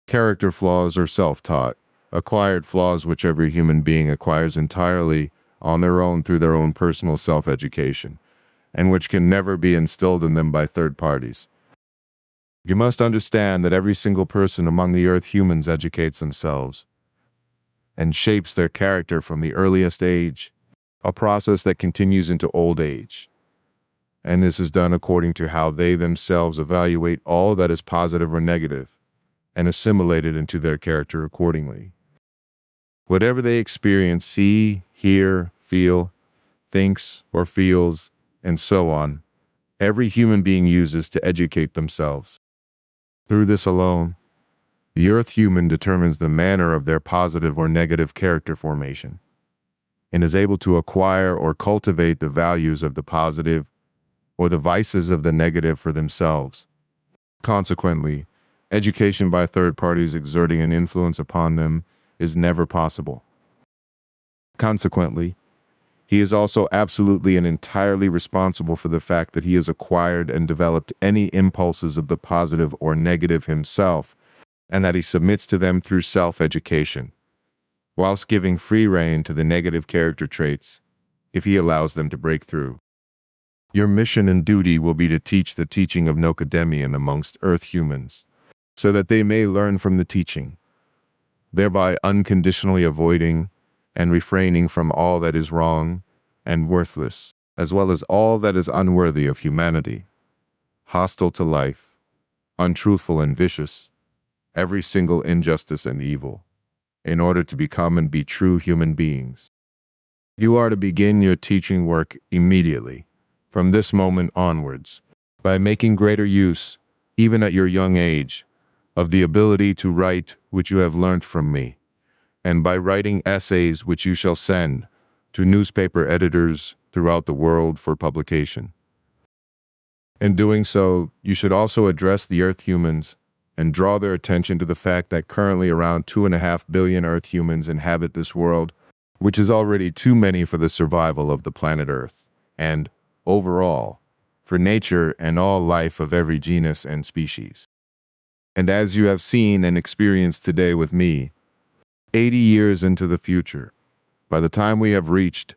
Character flaws are self-taught, acquired flaws which every human being acquires entirely on their own through their own personal self-education, and which can never be instilled in them by third parties. You must understand that every single person among the earth humans educates themselves and shapes their character from the earliest age, a process that continues into old age. And this is done according to how they themselves evaluate all that is positive or negative and assimilate it into their character accordingly. Whatever they experience, see, hear, feel, thinks, or feels, and so on, every human being uses to educate themselves. Through this alone, the earth human determines the manner of their positive or negative character formation, and is able to acquire or cultivate the values of the positive or the vices of the negative for themselves. Consequently, education by third parties exerting an influence upon them is never possible. Consequently, he is also absolutely and entirely responsible for the fact that he has acquired and developed any impulses of the positive or negative himself, and that he submits to them through self-education, whilst giving free rein to the negative character traits, if he allows them to break through. Your mission and duty will be to teach the teaching of Nocademian amongst earth humans, so that they may learn from the teaching, thereby unconditionally avoiding and refraining from all that is wrong and worthless, as well as all that is unworthy of humanity, hostile to life, untruthful and vicious, every single injustice and evil, in order to become and be true human beings. You are to begin your teaching work immediately, from this moment onwards, by making greater use, even at your young age, of the ability to write which you have learnt from me, and by writing essays which you shall send to newspaper editors throughout the world for publication. In doing so, you should also address the earth humans and draw their attention to the fact that currently around 2.5 billion earth humans inhabit this world, which is already too many for the survival of the planet Earth, and, overall, for nature and all life of every genus and species. And as you have seen and experienced today with me, 80 years into the future, by the time we have reached,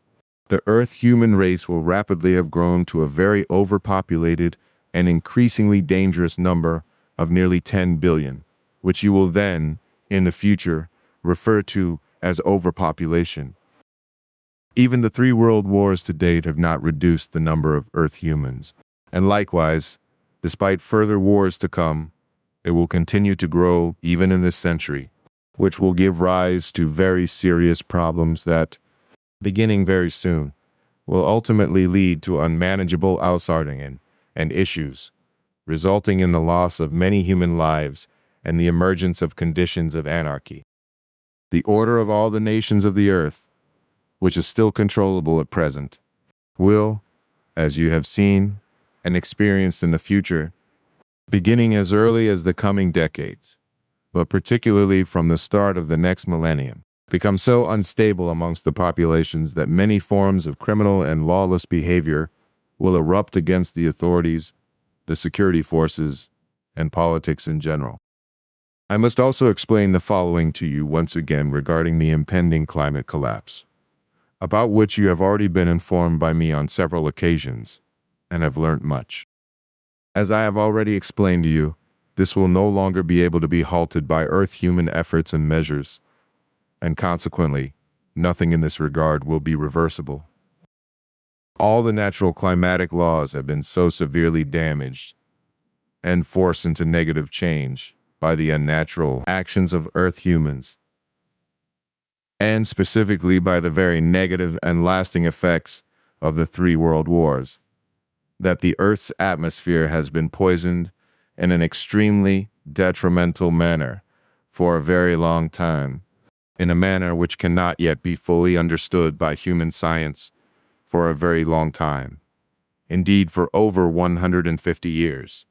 the Earth human race will rapidly have grown to a very overpopulated and increasingly dangerous number of nearly 10 billion, which you will then, in the future, refer to as overpopulation. Even the 3 world wars to date have not reduced the number of Earth humans, and likewise, despite further wars to come, it will continue to grow even in this century, which will give rise to very serious problems that, beginning very soon, will ultimately lead to unmanageable outsorting and issues, resulting in the loss of many human lives and the emergence of conditions of anarchy. The order of all the nations of the earth, which is still controllable at present, will, as you have seen and experienced in the future, beginning as early as the coming decades, but particularly from the start of the next millennium, become so unstable amongst the populations that many forms of criminal and lawless behavior will erupt against the authorities, the security forces, and politics in general. I must also explain the following to you once again regarding the impending climate collapse, about which you have already been informed by me on several occasions, and have learnt much. As I have already explained to you, this will no longer be able to be halted by Earth-human efforts and measures, and consequently, nothing in this regard will be reversible. All the natural climatic laws have been so severely damaged and forced into negative change by the unnatural actions of Earth humans, and specifically by the very negative and lasting effects of the 3 world wars, that the Earth's atmosphere has been poisoned in an extremely detrimental manner for a very long time, in a manner which cannot yet be fully understood by human science for a very long time, indeed for over 150 years.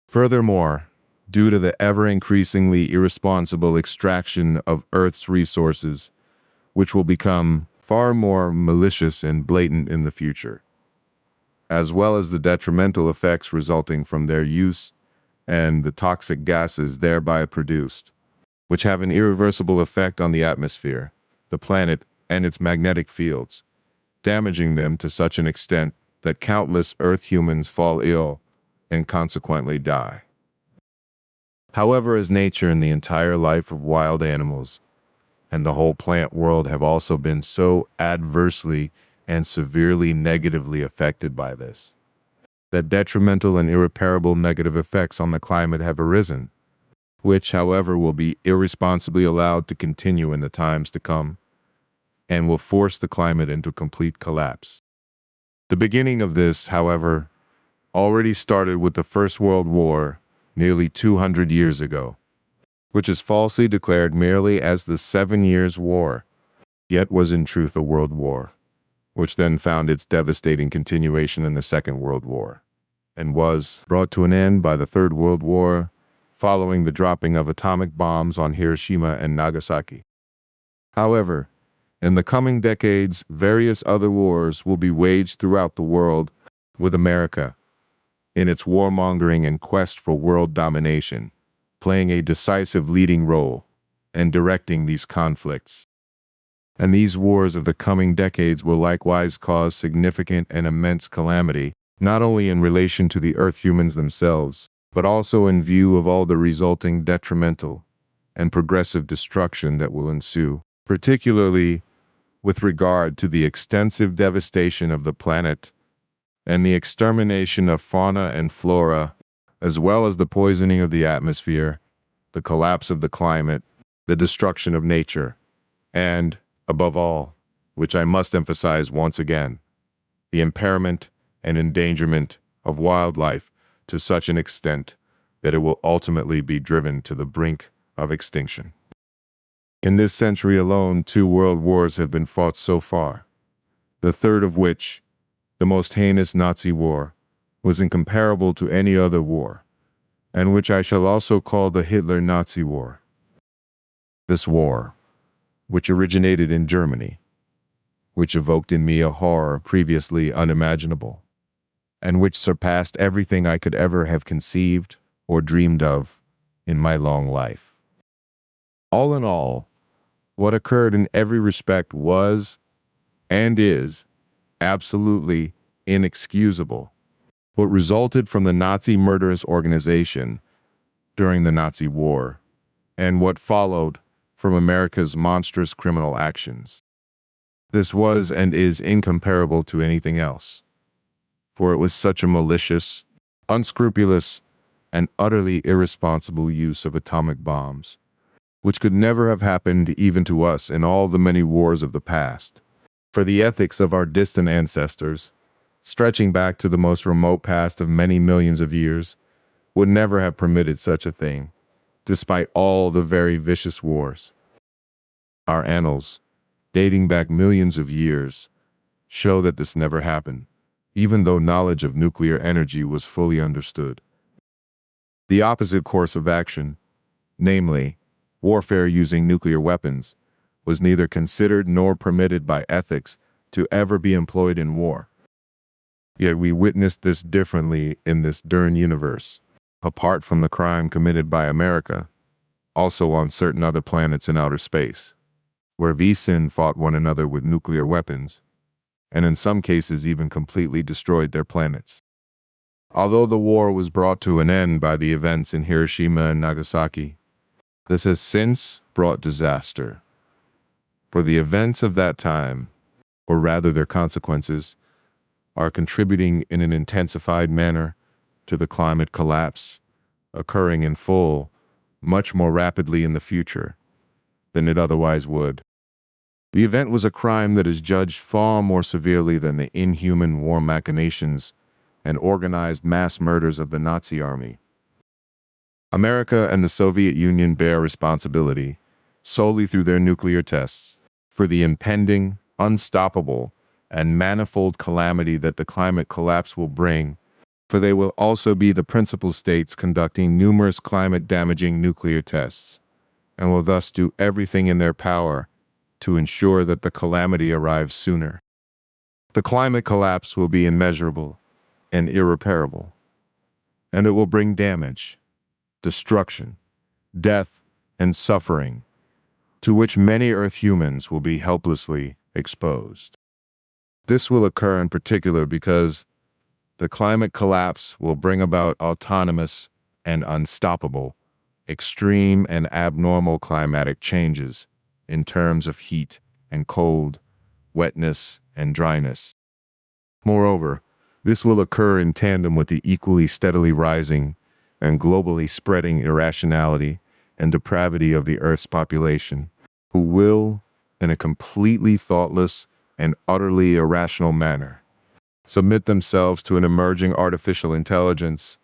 Furthermore, due to the ever-increasingly irresponsible extraction of Earth's resources, which will become far more malicious and blatant in the future, as well as the detrimental effects resulting from their use and the toxic gases thereby produced, which have an irreversible effect on the atmosphere, the planet, and its magnetic fields, damaging them to such an extent that countless Earth humans fall ill and consequently die. However, as nature and the entire life of wild animals and the whole plant world have also been so adversely and severely negatively affected by this, that detrimental and irreparable negative effects on the climate have arisen, which, however, will be irresponsibly allowed to continue in the times to come, and will force the climate into complete collapse. The beginning of this, however, already started with the First World War nearly 200 years ago, which is falsely declared merely as the 7 Years' War, yet was in truth a world war, which then found its devastating continuation in the Second World War, and was brought to an end by the Third World War following the dropping of atomic bombs on Hiroshima and Nagasaki. However, in the coming decades, various other wars will be waged throughout the world, with America, in its warmongering and quest for world domination, playing a decisive leading role and directing these conflicts. And these wars of the coming decades will likewise cause significant and immense calamity, not only in relation to the Earth humans themselves, but also in view of all the resulting detrimental and progressive destruction that will ensue, particularly with regard to the extensive devastation of the planet and the extermination of fauna and flora, as well as the poisoning of the atmosphere, the collapse of the climate, the destruction of nature, and, above all, which I must emphasize once again, the impairment and endangerment of wildlife to such an extent that it will ultimately be driven to the brink of extinction. In this century alone, 2 world wars have been fought so far, the third of which, the most heinous Nazi war, was incomparable to any other war, and which I shall also call the Hitler-Nazi War. This war, which originated in Germany, which evoked in me a horror previously unimaginable, and which surpassed everything I could ever have conceived or dreamed of in my long life. All in all, what occurred in every respect was, and is, absolutely inexcusable. What resulted from the Nazi murderous organization during the Nazi War, and what followed from America's monstrous criminal actions. This was and is incomparable to anything else, for it was such a malicious, unscrupulous, and utterly irresponsible use of atomic bombs, which could never have happened even to us in all the many wars of the past. For the ethics of our distant ancestors, stretching back to the most remote past of many millions of years, would never have permitted such a thing, despite all the very vicious wars. Our annals, dating back millions of years, show that this never happened, even though knowledge of nuclear energy was fully understood. The opposite course of action, namely, warfare using nuclear weapons, was neither considered nor permitted by ethics to ever be employed in war. Yet we witnessed this differently in this darn universe, apart from the crime committed by America, also on certain other planets in outer space, where V-Sin fought one another with nuclear weapons, and in some cases even completely destroyed their planets. Although the war was brought to an end by the events in Hiroshima and Nagasaki, this has since brought disaster. For the events of that time, or rather their consequences, are contributing in an intensified manner to the climate collapse, occurring in full, much more rapidly in the future than it otherwise would. The event was a crime that is judged far more severely than the inhuman war machinations and organized mass murders of the Nazi army. America and the Soviet Union bear responsibility, solely through their nuclear tests, for the impending, unstoppable, and manifold calamity that the climate collapse will bring, for they will also be the principal states conducting numerous climate-damaging nuclear tests, and will thus do everything in their power to ensure that the calamity arrives sooner. The climate collapse will be immeasurable and irreparable, and it will bring damage, destruction, death, and suffering, to which many Earth humans will be helplessly exposed. This will occur in particular because the climate collapse will bring about autonomous and unstoppable, extreme and abnormal climatic changes in terms of heat and cold, wetness and dryness. Moreover, this will occur in tandem with the equally steadily rising and globally spreading irrationality and depravity of the Earth's population, who will, in a completely thoughtless and utterly irrational manner, submit themselves to an emerging artificial intelligence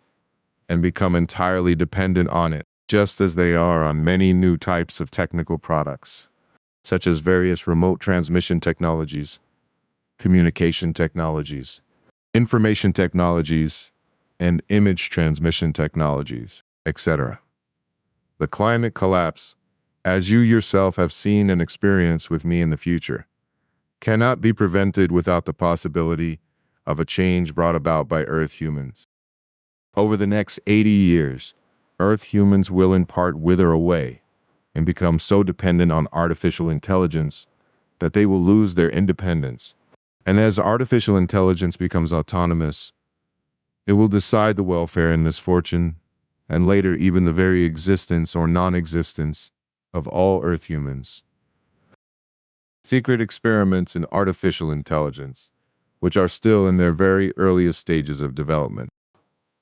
and become entirely dependent on it, just as they are on many new types of technical products, such as various remote transmission technologies, communication technologies, information technologies, and image transmission technologies, etc. The climate collapse, as you yourself have seen and experienced with me in the future, cannot be prevented without the possibility of a change brought about by Earth humans. Over the next 80 years, Earth humans will in part wither away and become so dependent on artificial intelligence that they will lose their independence. And as artificial intelligence becomes autonomous, it will decide the welfare and misfortune, and later even the very existence or non-existence of all Earth humans. Secret experiments in artificial intelligence, which are still in their very earliest stages of development,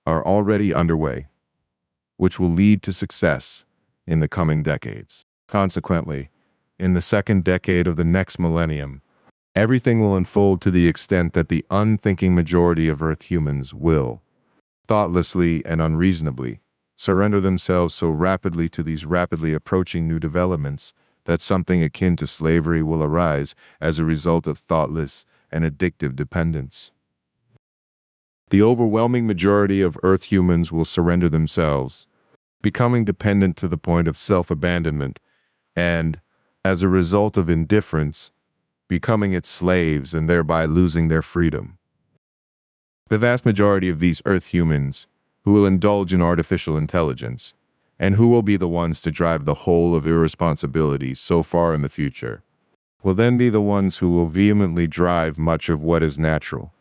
are already underway, which will lead to success in the coming decades. Consequently, in the second decade of the next millennium, everything will unfold to the extent that the unthinking majority of Earth humans will, thoughtlessly and unreasonably, surrender themselves so rapidly to these rapidly approaching new developments that something akin to slavery will arise as a result of thoughtless and addictive dependence. The overwhelming majority of Earth humans will surrender themselves, becoming dependent to the point of self-abandonment, and, as a result of indifference, becoming its slaves and thereby losing their freedom. The vast majority of these Earth humans, who will indulge in artificial intelligence, and who will be the ones to drive the whole of irresponsibility so far in the future, will then be the ones who will vehemently drive much of what is natural,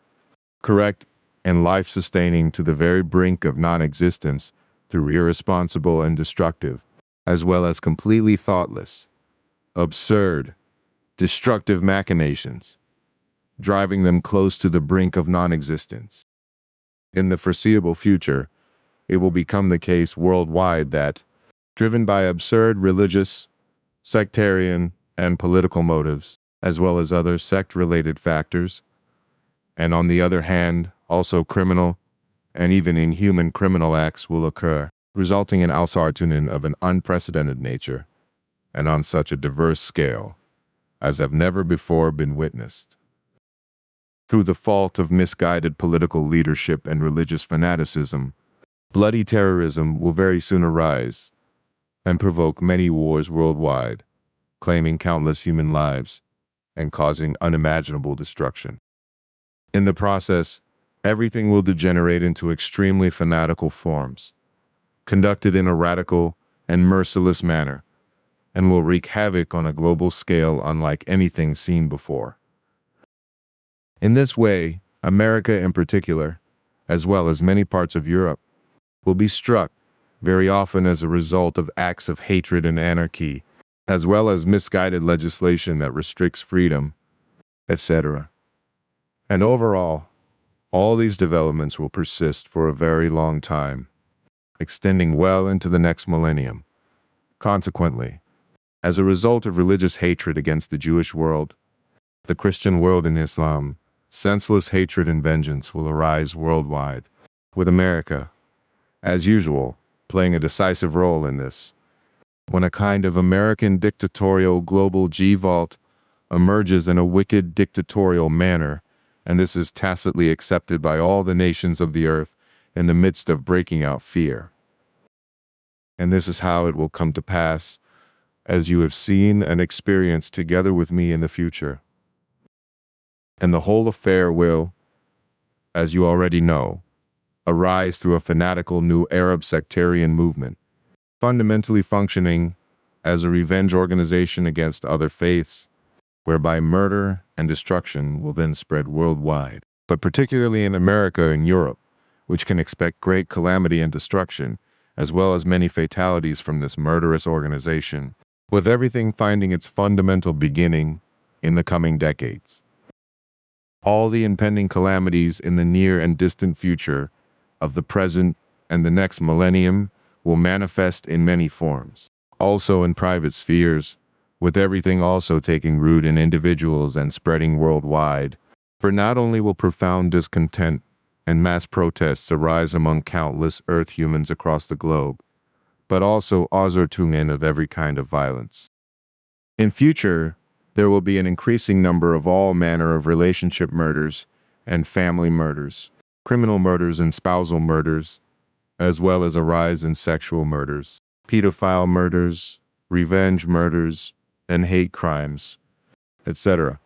correct, and life-sustaining to the very brink of non-existence through irresponsible and destructive, as well as completely thoughtless, absurd, destructive machinations, driving them close to the brink of non-existence. In the foreseeable future, it will become the case worldwide that, driven by absurd religious, sectarian, and political motives, as well as other sect-related factors, and on the other hand, also criminal and even inhuman criminal acts will occur, resulting in ausartunen of an unprecedented nature, and on such a diverse scale as have never before been witnessed. Through the fault of misguided political leadership and religious fanaticism, bloody terrorism will very soon arise and provoke many wars worldwide, claiming countless human lives and causing unimaginable destruction. In the process, everything will degenerate into extremely fanatical forms, conducted in a radical and merciless manner, and will wreak havoc on a global scale unlike anything seen before. In this way, America in particular, as well as many parts of Europe, will be struck, very often as a result of acts of hatred and anarchy, as well as misguided legislation that restricts freedom, etc. And overall, all these developments will persist for a very long time, extending well into the next millennium. Consequently, as a result of religious hatred against the Jewish world, the Christian world, and Islam, senseless hatred and vengeance will arise worldwide, with America, as usual, playing a decisive role in this. When a kind of American dictatorial global Gewalt emerges in a wicked dictatorial manner, and this is tacitly accepted by all the nations of the earth in the midst of breaking out fear. And this is how it will come to pass, as you have seen and experienced together with me in the future. And the whole affair will, as you already know, arise through a fanatical new Arab sectarian movement, fundamentally functioning as a revenge organization against other faiths, whereby murder and destruction will then spread worldwide, but particularly in America and Europe, which can expect great calamity and destruction, as well as many fatalities from this murderous organization, with everything finding its fundamental beginning in the coming decades. All the impending calamities in the near and distant future of the present and the next millennium will manifest in many forms, also in private spheres, with everything also taking root in individuals and spreading worldwide. For not only will profound discontent and mass protests arise among countless earth humans across the globe, but also assertions of every kind of violence. In future, there will be an increasing number of all manner of relationship murders and family murders, criminal murders and spousal murders, as well as a rise in sexual murders, pedophile murders, revenge murders, and hate crimes, etc.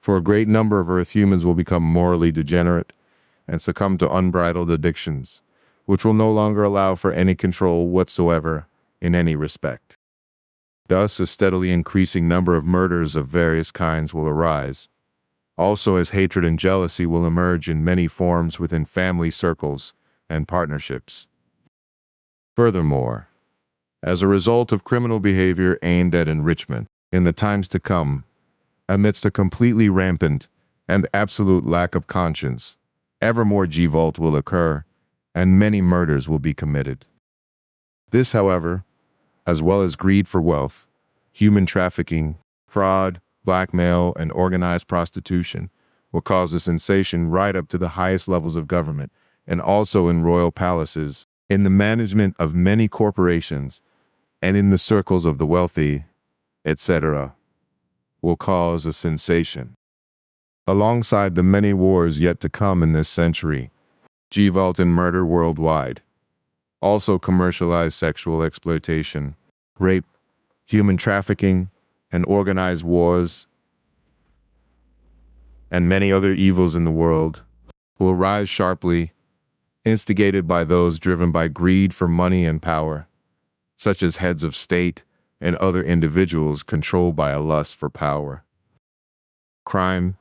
For a great number of earth humans will become morally degenerate and succumb to unbridled addictions, which will no longer allow for any control whatsoever in any respect. Thus, a steadily increasing number of murders of various kinds will arise, also as hatred and jealousy will emerge in many forms within family circles and partnerships. Furthermore, as a result of criminal behavior aimed at enrichment, in the times to come, amidst a completely rampant and absolute lack of conscience, ever more Gewalt will occur, and many murders will be committed. This, however, as well as greed for wealth, human trafficking, fraud, blackmail, and organized prostitution, will cause a sensation right up to the highest levels of government, and also in royal palaces, in the management of many corporations, and in the circles of the wealthy, etc., will cause a sensation. Alongside the many wars yet to come in this century, Gewalt and murder worldwide, also commercialized sexual exploitation, rape, human trafficking, and organized wars, and many other evils in the world, will rise sharply, instigated by those driven by greed for money and power, such as heads of state and other individuals controlled by a lust for power. Crime,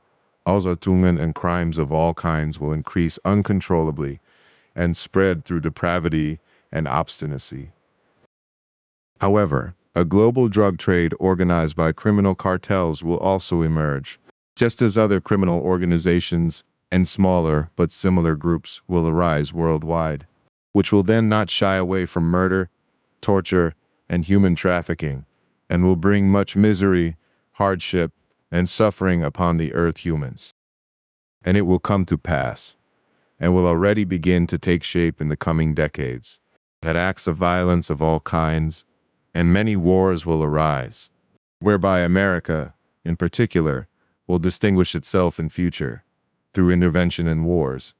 assertions, and crimes of all kinds will increase uncontrollably and spread through depravity and obstinacy. However, a global drug trade organized by criminal cartels will also emerge, just as other criminal organizations and smaller but similar groups will arise worldwide, which will then not shy away from murder, torture, and human trafficking, and will bring much misery, hardship, and suffering upon the earth humans. And it will come to pass, and will already begin to take shape in the coming decades, that acts of violence of all kinds and many wars will arise, whereby America, in particular, will distinguish itself in future through intervention in wars,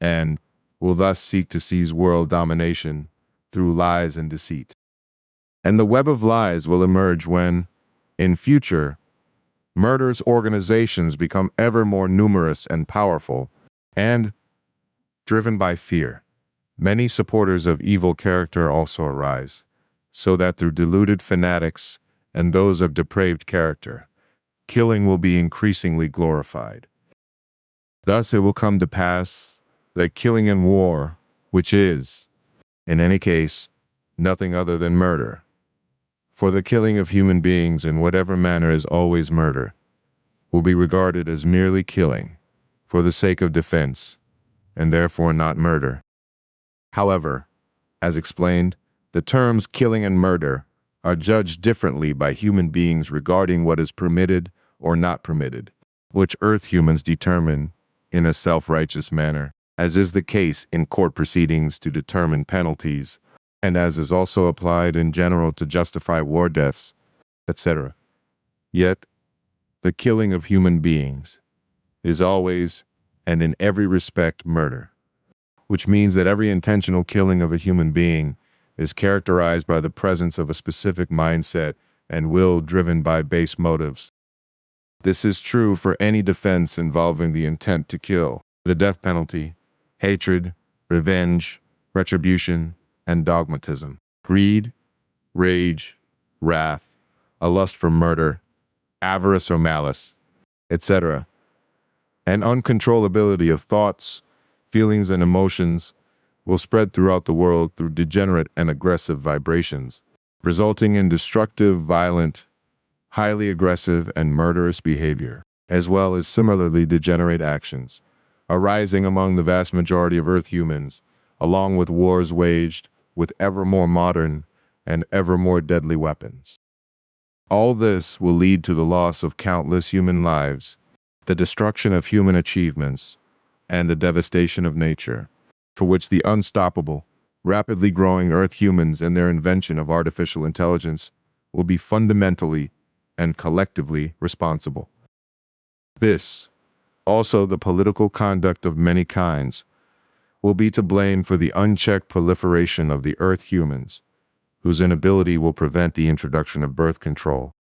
and will thus seek to seize world domination through lies and deceit. And the web of lies will emerge when, in future, murderous organizations become ever more numerous and powerful, and, driven by fear, many supporters of evil character also arise, so that through deluded fanatics and those of depraved character, killing will be increasingly glorified. Thus it will come to pass that killing in war, which is, in any case, nothing other than murder. For the killing of human beings in whatever manner is always murder, will be regarded as merely killing, for the sake of defense, and therefore not murder. However, as explained, the terms killing and murder are judged differently by human beings regarding what is permitted or not permitted, which earth humans determine in a self-righteous manner, as is the case in court proceedings to determine penalties, and as is also applied in general to justify war deaths, etc. Yet, the killing of human beings is always and in every respect murder, which means that every intentional killing of a human being is characterized by the presence of a specific mindset and will driven by base motives. This is true for any defense involving the intent to kill, the death penalty, hatred, revenge, retribution, and dogmatism, greed, rage, wrath, a lust for murder, avarice or malice, etc., and uncontrollability of thoughts, feelings, and emotions will spread throughout the world through degenerate and aggressive vibrations, resulting in destructive, violent, highly aggressive, and murderous behavior, as well as similarly degenerate actions, arising among the vast majority of Earth humans, along with wars waged with ever more modern and ever more deadly weapons. All this will lead to the loss of countless human lives, the destruction of human achievements, and the devastation of nature, for which the unstoppable, rapidly growing Earth humans and their invention of artificial intelligence will be fundamentally and collectively responsible. This, also the political conduct of many kinds, will be to blame for the unchecked proliferation of the Earth humans, whose inability will prevent the introduction of birth control.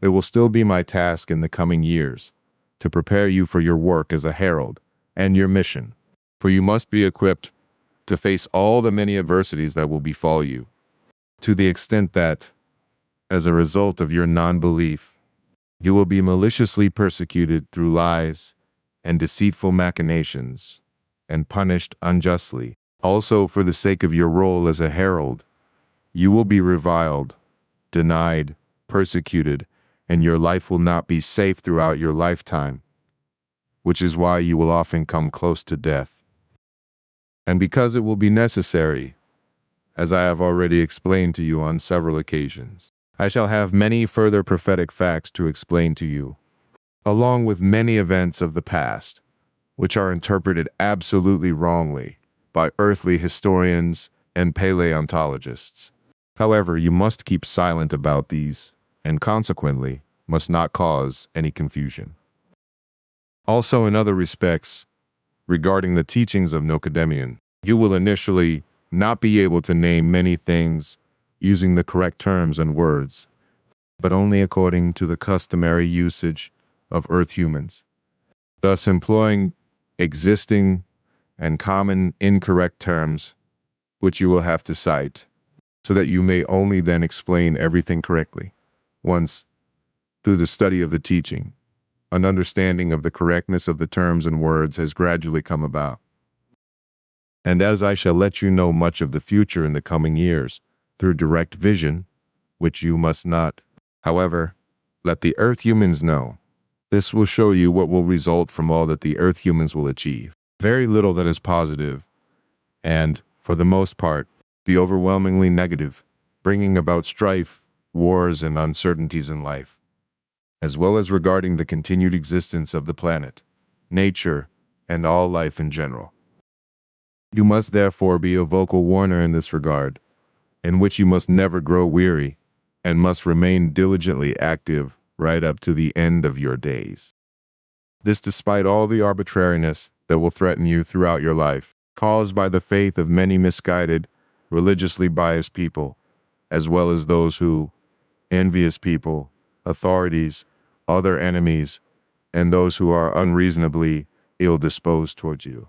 It will still be my task in the coming years to prepare you for your work as a herald and your mission, for you must be equipped to face all the many adversities that will befall you, to the extent that, as a result of your non-belief, you will be maliciously persecuted through lies and deceitful machinations, and punished unjustly. Also, for the sake of your role as a herald, you will be reviled, denied, persecuted, and your life will not be safe throughout your lifetime, which is why you will often come close to death. And because it will be necessary, as I have already explained to you on several occasions, I shall have many further prophetic facts to explain to you, along with many events of the past, which are interpreted absolutely wrongly by earthly historians and paleontologists. However, you must keep silent about these, and consequently, must not cause any confusion. Also, in other respects, regarding the teachings of Nicodemean, you will initially not be able to name many things using the correct terms and words, but only according to the customary usage of Earth humans, thus employing existing and common incorrect terms, which you will have to cite, so that you may only then explain everything correctly. Once, through the study of the teaching, an understanding of the correctness of the terms and words has gradually come about. And as I shall let you know much of the future in the coming years, through direct vision, which you must not, however, let the Earth humans know. This will show you what will result from all that the Earth humans will achieve. Very little that is positive, and, for the most part, the overwhelmingly negative, bringing about strife, wars, and uncertainties in life, as well as regarding the continued existence of the planet, nature, and all life in general. You must therefore be a vocal warner in this regard, in which you must never grow weary, and must remain diligently active right up to the end of your days. This despite all the arbitrariness that will threaten you throughout your life, caused by the faith of many misguided, religiously biased people, as well as those who, envious people, authorities, other enemies, and those who are unreasonably ill-disposed towards you.